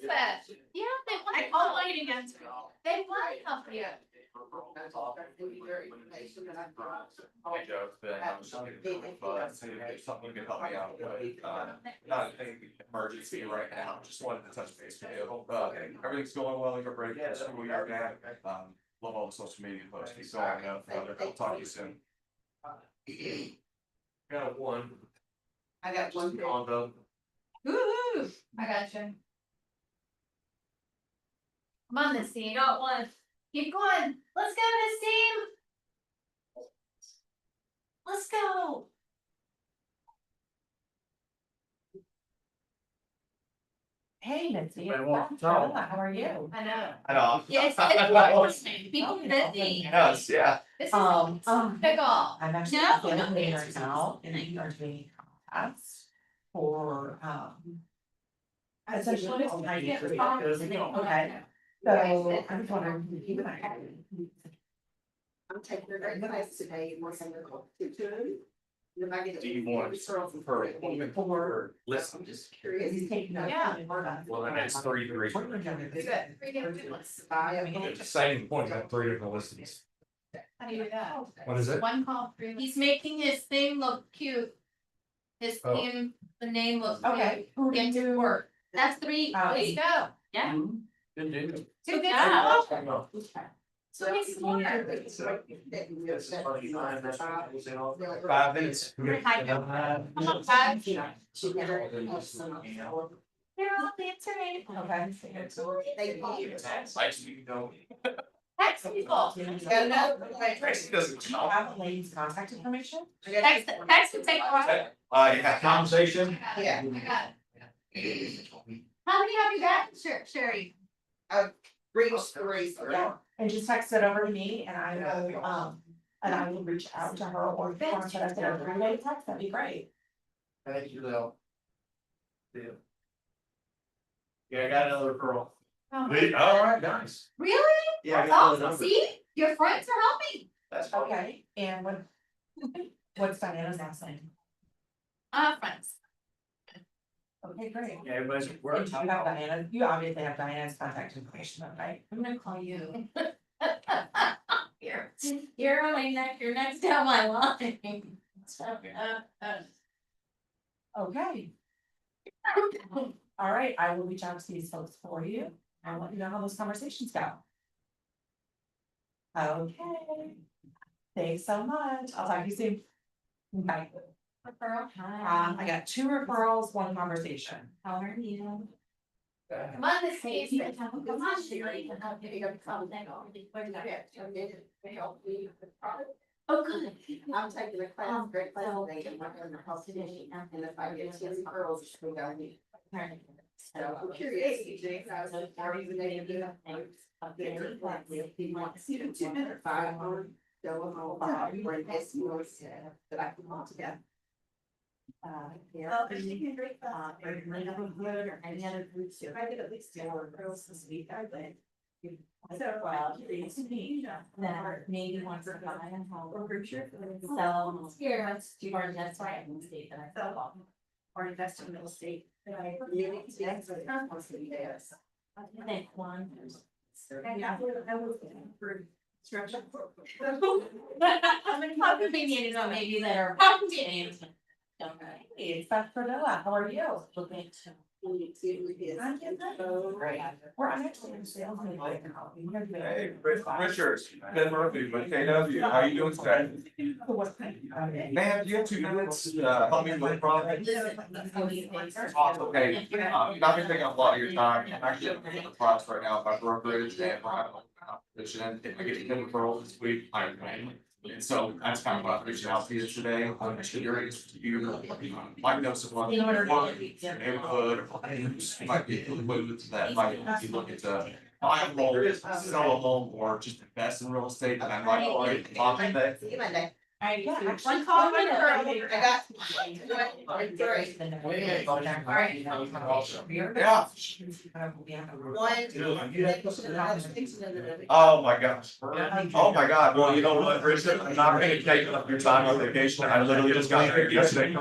that? Yeah, they want to call you against me. They want to help you. Hey, Joe, it's Ben. I was just looking for something you can help me out with. Not an emergency right now, just wanted to touch base with you. Everything's going well, you're ready for the school year now. Love all the social media posts, keep going, I'll talk to you soon. Got one. I got one. On the. Woo-hoo. I got you. Come on, this team. Got one. Keep going. Let's go, this team. Let's go. Hey, Nancy. They want to talk. How are you? I know. I know. Yes, it's people busy. Yes, yeah. This is Um, big all. I'm actually No, going no, to leave it's- right now and we are doing contacts for, essentially. Yeah. Okay, so I'm just wondering, if you and I. I'm taking a great class today and working with two. If I get. Do you want Or, listen? I'm just curious. he's taking notes. Yeah. Well, then it's 33. Good. Three different ones. Exciting point, got 3 different listings. How do you do that? What is it? One call, three. He's making his thing look cute. His Oh. team, the name looks cute. Okay. Who do Get to you- work. That's 3. Let's go. Yeah. Good deal. Two good Yeah. stuff. So he's smart. 5 minutes. Come on, guys. They're all answering. Okay. Nice, you know. Text people. Tracy doesn't Do you have a lady's contact information? Text and take a while. Yeah, conversation. Yeah. I got it. How many have you got, Sherry? Reach 3. Yeah, and just text it over to me and I will, and I will reach out to her or if you want to send a 3-way text, that'd be great. Thank you, Lil. Deal. Yeah, I got another referral. Oh, All right, nice. really? Yeah, I That's got another awesome. number. See, your friends are helping. That's fine. Okay, and what's Diana's last name? Friends. Okay, great. Yeah, everybody's at And work. do you have Diana, you obviously have Diana's contact information, though, right? I'm gonna call you. You're on my neck, you're next down my line. Okay. All right, I will reach out to these folks for you and let you know how those conversations go. Okay. Thanks so much. I'll talk to you soon. Bye. Referral. I got 2 referrals, 1 conversation. How are you? Come on, this case. Come on, Sherry. Oh, good. I'm taking a class, great class today, and working on the house today, and if I get 2 girls, it's going to be. So I'm curious, CJ, I was are you the name of he wants you to 2 minutes, 5 on, go home, or an SEO that I can want to get. Yeah. Or neighborhood or any other groups, if I get at least 4 girls this week, I would. So, it's me, that maybe wants to buy a home or group trip, so here, let's do our next right in the state that I sell. Or invest in real estate. That I really, that's what I'm supposed to be there. I think one. I was for I mean, how convenient is it maybe that are. How convenient. Hey, it's Dr. Noah, how are you? Looking to. I'm getting great. We're actually in sales. Hey, Richard, Ben Murphy, with KW, how you doing today? Man, do you have 2 minutes, help me with the problem? Okay, not gonna take up a lot of your time, I'm actually looking for products right now, by brokerage and we're having a competition, if I get 10 referrals this week, I'm winning. And so that's kind of what I'm reaching out to you today, I'm curious to you, might know someone in your neighborhood, you might be moved that might be looking to buy a home, sell a home, or just invest in real estate, and I might already talk today. See you Monday. Alright, yeah. One call, one girl. I got one, two, three. Yeah. One. Oh my gosh. Oh my God, well, you know what, Richard, I'm not gonna take up your time on vacation, I literally just got here yesterday.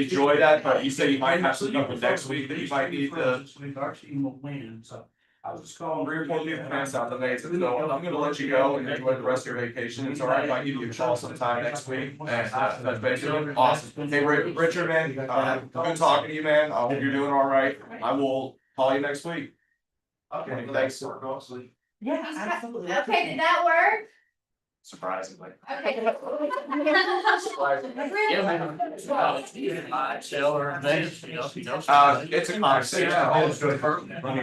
Enjoy that, but you say you might have some people next week that you might need to. Our team will win, so I was just calling. 3 or 4 people passed out today, so I'm gonna let you go and enjoy the rest of your vacation, it's all right, if I give you a call sometime next week, and that's basically awesome. Hey, Richard, man, good talking to you, man, I hope you're doing all right, I will call you next week. Okay, thanks. Yeah, absolutely. Okay, did that work? Surprisingly. Okay. It's a conversation.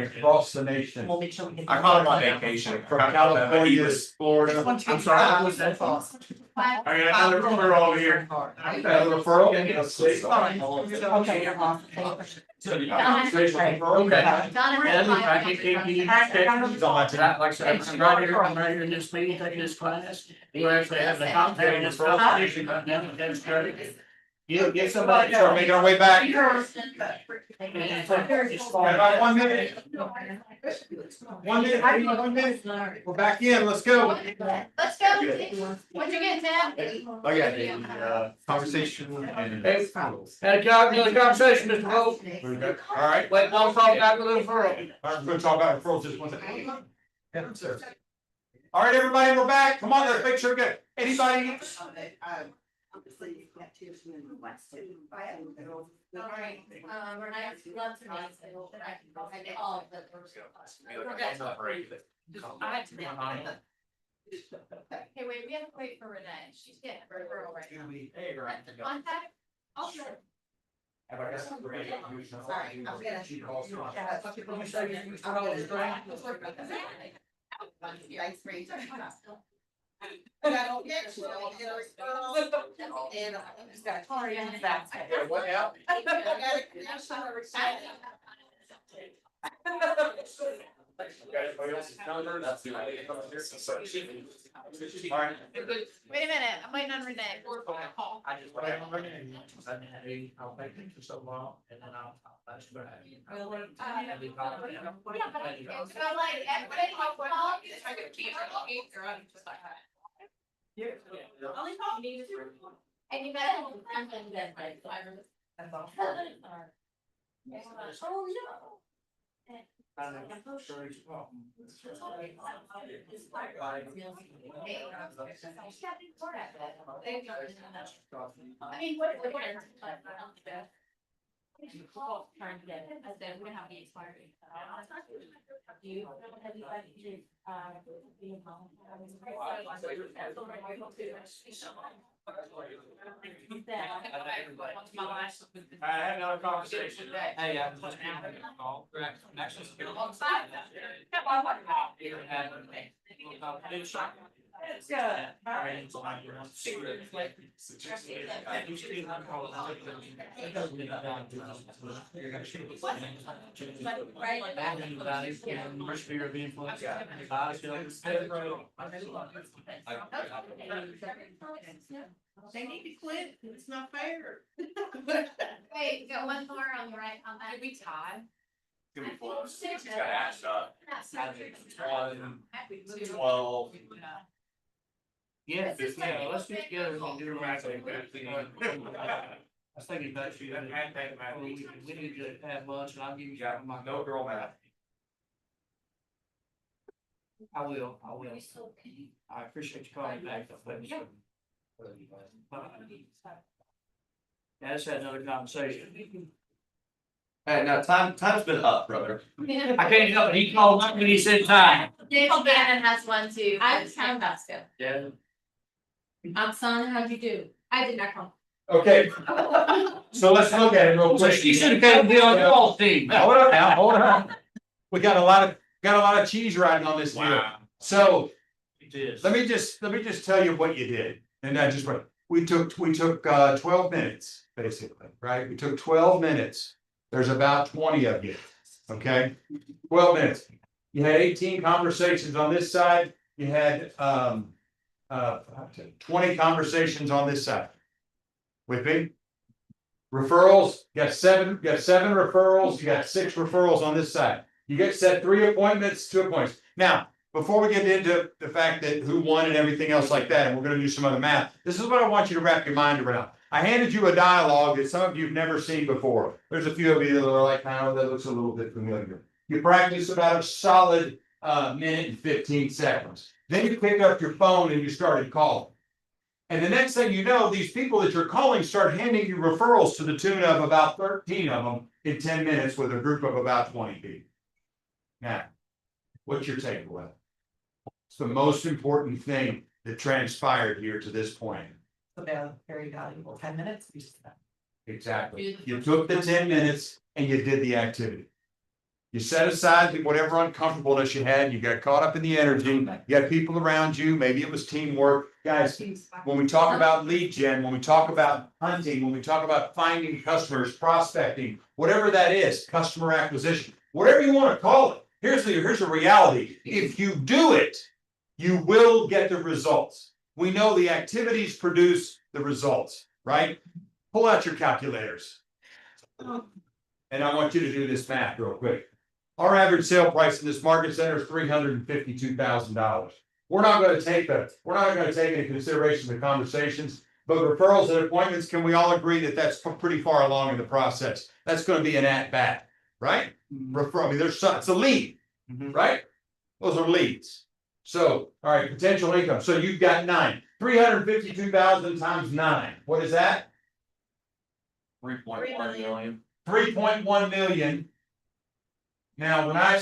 Across the nation. We'll make sure we get. I caught him on vacation. From California to Florida. I'm sorry, what was that? I got another referral over here. Another referral? Okay, you're off. Okay. Like I said, I'm right here in this meeting, taking this class, we're actually having a cocktail in this competition, right now, that's great. Get somebody. We're making our way back. About 1 minute. 1 minute, 1 minute. We're back in, let's go. Let's go. What'd you get, Tim? Oh, yeah, the conversation and. Had a conversation, Mr. Hope. All right. Wait, I'll call back with a referral. All right, we're gonna talk about referrals just 1 second. Yeah, sir. All right, everybody, we're back. Come on, let's make sure we get anybody. Alright, we're not, lots of nice, that I can go ahead all of the. Okay, wait, we have to wait for Renee, she's getting a referral right now. Contact? Oh, sure. Sorry, I'm gonna. Thanks for your time. I don't get you, I don't get a referral. And I just got a car in the back. What now? I got a connection over side. All right. Wait a minute, I'm waiting on Renee. I just wait on my name. I'll make it for so long and then I'll ask for that. So like, everybody talk well. And you better. Oh, no. I mean, what? Trying to get it, I said, we're gonna have the expiry. Do you have anybody being home? I had another conversation. Hey, I'm just having a call. Actually. It's good. They need to quit, it's not fair. Wait, you got one more on the right, on that. Did we tie? It's gonna be close. It's got hashed up. 12. Yeah, let's get together and do a math. I was thinking about you, we need to have lunch and I'll give you. No girl math. I will. I appreciate you calling back. Yeah, let's have another conversation. Hey, now time's been up, brother. I can't help it, he called up when he said time. Dave Bannon has one too. I was counting that still. Yeah. Son, how'd you do? I did not call. Okay, so let's look at it real quick. You should have came to be on your all team. Hold on now, hold on. We got a lot of cheese riding on this deal. So It is. let me just tell you what you did. And I just went, we took 12 minutes, basically, right? We took 12 minutes. There's about 20 of you, okay? 12 minutes. You had 18 conversations on this side, you had 20 conversations on this side. With me? Referrals, you got seven referrals, you got 6 referrals on this side. You get set 3 appointments, 2 appointments. Now, before we get into the fact that who won and everything else like that, and we're gonna do some other math, this is what I want you to wrap your mind around. I handed you a dialogue that some of you have never seen before. There's a few of you that are like, oh, that looks a little bit familiar. You practice about a solid minute and 15 seconds. Then you pick up your phone and you started calling. And the next thing you know, these people that you're calling start handing you referrals to the tune of about 13 of them in 10 minutes with a group of about 20 people. Now, what's your takeaway? It's the most important thing that transpired here to this point. Very valuable, 10 minutes. Exactly. You took the 10 minutes and you did the activity. You set aside whatever uncomfortableness you had, you got caught up in the energy, you got people around you, maybe it was teamwork. Guys, when we talk about lead gen, when we talk about hunting, when we talk about finding customers, prospecting, whatever that is, customer acquisition, whatever you want to call it, here's the reality. If you do it, you will get the results. We know the activities produce the results, right? Pull out your calculators. And I want you to do this math real quick. Our average sale price in this market center is $352,000. We're not going to take into consideration the conversations, but referrals and appointments, can we all agree that that's pretty far along in the process? That's going to be an at bat, right? Referral, I mean, it's a lead, right? Those are leads. So, all right, potential income. So you've got 9, 352,000 times 9. What is that? 3.1 million. 3.1 million. Now, when I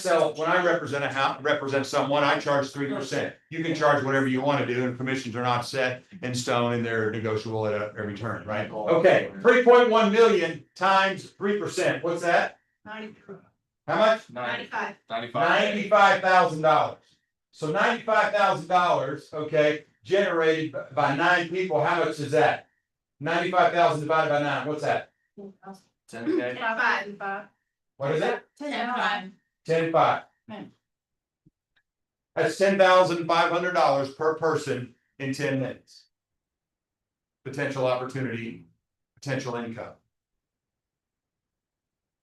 represent someone, I charge 3%. You can charge whatever you want to do, and commissions are not set in stone and they're negotiable at every turn, right? Okay, 3.1 million times 3%. What's that? How much? 95. $95,000. So $95,000, okay, generated by 9 people. How much is that? 95,000 divided by 9. What's that? 10K. What is it? 10-5. 10.5. That's $10,500 per person in 10 minutes. Potential opportunity, potential income.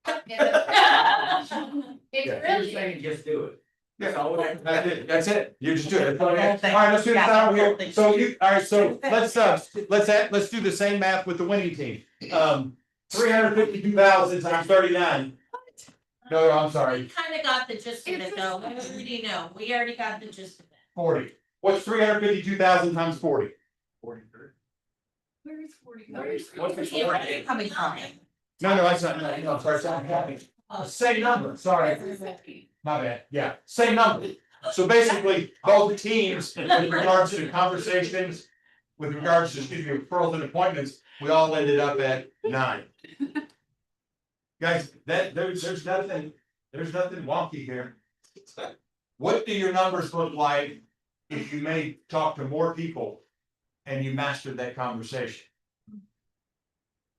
It's Yeah. really. Just do it. That's it. You just do it. All right, let's do this out here. So let's do the same math with the winning team. 352,000 times 39. No, I'm sorry, We kinda got the gist of it though, we already know, we already got the gist of it. 40. What's 352,000 times 40? 43. Where's 40? What's the Where are you coming from? No, that's not, no, sorry, it's not happening. Same number, sorry. My bad, yeah, same number. So basically, both teams, with regards to conversations, with regards to, referrals and appointments, we all ended up at 9. Guys, there's nothing wonky here. What do your numbers look like if you may talk to more people and you mastered that conversation?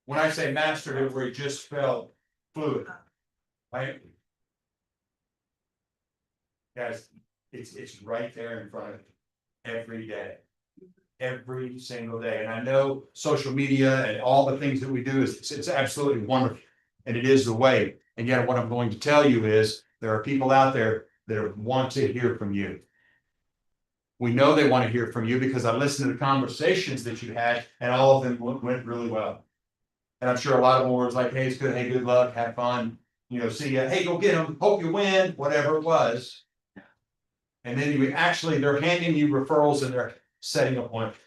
When I say mastered it, where it just felt fluid, right? Guys, it's right there in front of you every day. Every single day. And I know social media and all the things that we do it's absolutely wonderful. And it is the way. And yet what I'm going to tell you is there are people out there that want to hear from you. We know they want to hear from you because I listened to the conversations that you had and all of them went really well. And I'm sure a lot of them were like, hey, it's good, hey, good luck, have fun, see ya, hey, go get them, hope you win, whatever it was. And then they're handing you referrals and they're setting appointments.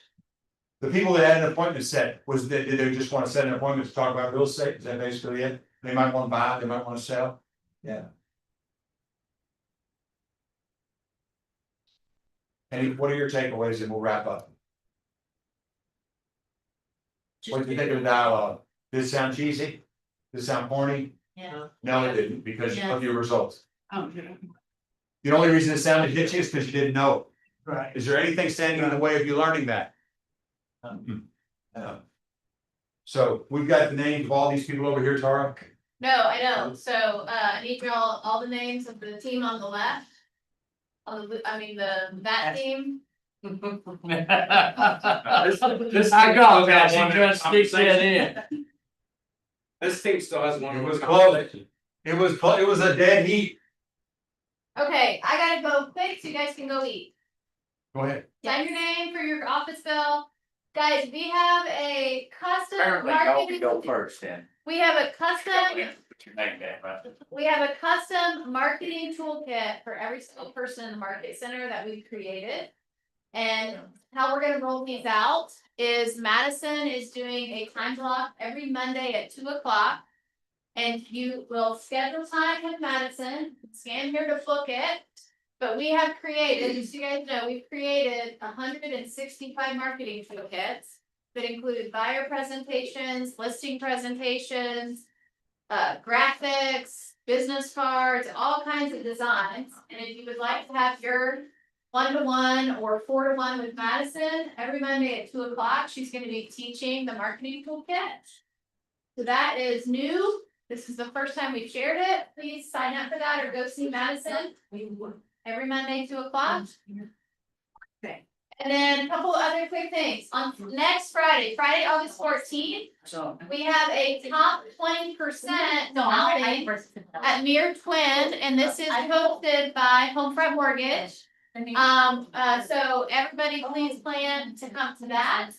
The people that had an appointment set, did they just wanna set an appointment to talk about real estate? Is that basically it? They might wanna buy, they might wanna sell? Yeah. What are your takeaways and we'll wrap up? What do you think of the dialogue? Did it sound cheesy? Did it sound corny? Yeah. No, it didn't, because of your results. Oh, The only reason it sounded hitchy is because you didn't know. Right. Is there anything standing in the way of you learning that? No. So we've got the names of all these people over here, Tara. No, I know, so, I need you all the names of the team on the left. That team, I got that, she just sticks that in. This team still has one. It was close. It was a dead heat. okay, I gotta go quick, so you guys can go eat. Go ahead. Sign your name for your office bill. Guys, we have a custom Apparently, y'all can marketing, go first then. we have a custom, Put your name down, right? we have a custom marketing toolkit for every single person in the market center that we've created. And how we're gonna roll these out is Madison is doing a time block every Monday at 2 o'clock. And you will schedule time with Madison, scan here to book it. But we have created, as you guys know, we've created 165 marketing toolkits that include buyer presentations, listing presentations, graphics, business cards, all kinds of designs. And if you would like to have your 1-to-1 or 4-to-1 with Madison, every Monday at 2 o'clock, she's gonna be teaching the marketing toolkit. So that is new. This is the first time we've shared it. Please sign up for that or go see Madison. Every Monday, 2 o'clock. Okay. And then a couple other quick things. On next Friday, August 14th, we have a top 20% outing at Mere Twin, and this is hosted by Homefront Mortgage. So everybody please plan to come to that.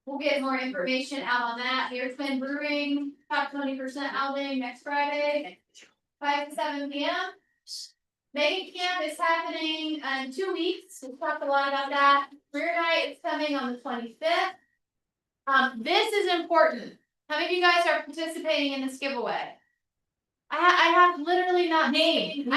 We'll get more information out on that. Mere Twin Brewing, top 20% outing next Friday, 5 to 7 p.m. Mega Camp is happening in 2 weeks. We've talked a lot about that. Career Night is coming on the 25th. This is important. How many of you guys are participating in this giveaway? I have literally not seen,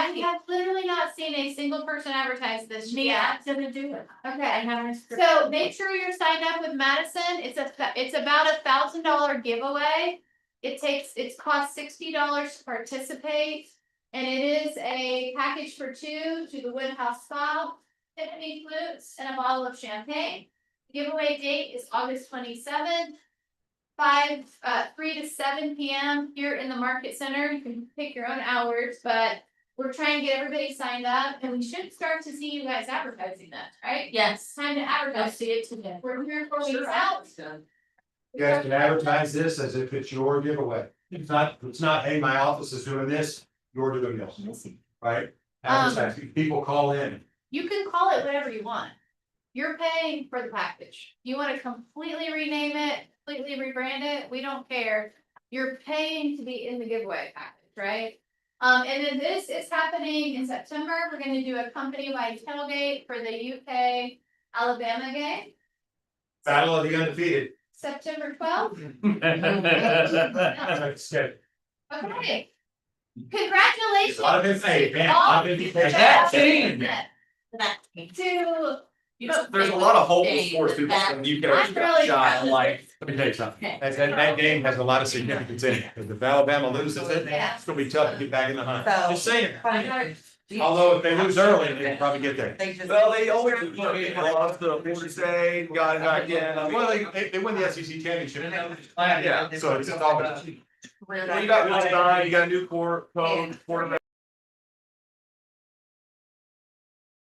a single person advertise this yet. Gonna do it. Okay, so make sure you're signed up with Madison. It's about $1,000 giveaway. It costs $60 to participate. And it is a package for 2 to the Woodhouse Spa, Tiffany flutes, and a bottle of champagne. The giveaway date is August 27th. 3 to 7 p.m. here in the market center. You can pick your own hours, but we're trying to get everybody signed up, and we should start to see you guys advertising that, right? Yes. Time to advertise. See it today. We're here 4 weeks out. You guys can advertise this as if it's your giveaway. It's not, hey, my office is doing this, you're doing this, right? Advertise, people call in. You can call it whatever you want. You're paying for the package. You want to completely rename it, completely rebrand it, we don't care. You're paying to be in the giveaway package, right? And then this is happening in September. We're gonna do a company-wide tailgate for the UK Alabama game, Battle of the undefeated. September 12th. Okay. Congratulations. A lot of insight, man. All- A lot of insight. That team. To, There's a lot of hopeful sports people from the UK I'm really shot, proud. like. Let me tell you something. That game has a lot of significance in it. If Alabama loses it, it's gonna be tough to get back in the hunt. So- Just saying. Although if they lose early, they can probably get there. They just. Well, they always lost to Florida State, got it back in. I mean, Well, they win the SEC championship. Yeah, So it's just all. you got Will Stein, you got a new quarterback.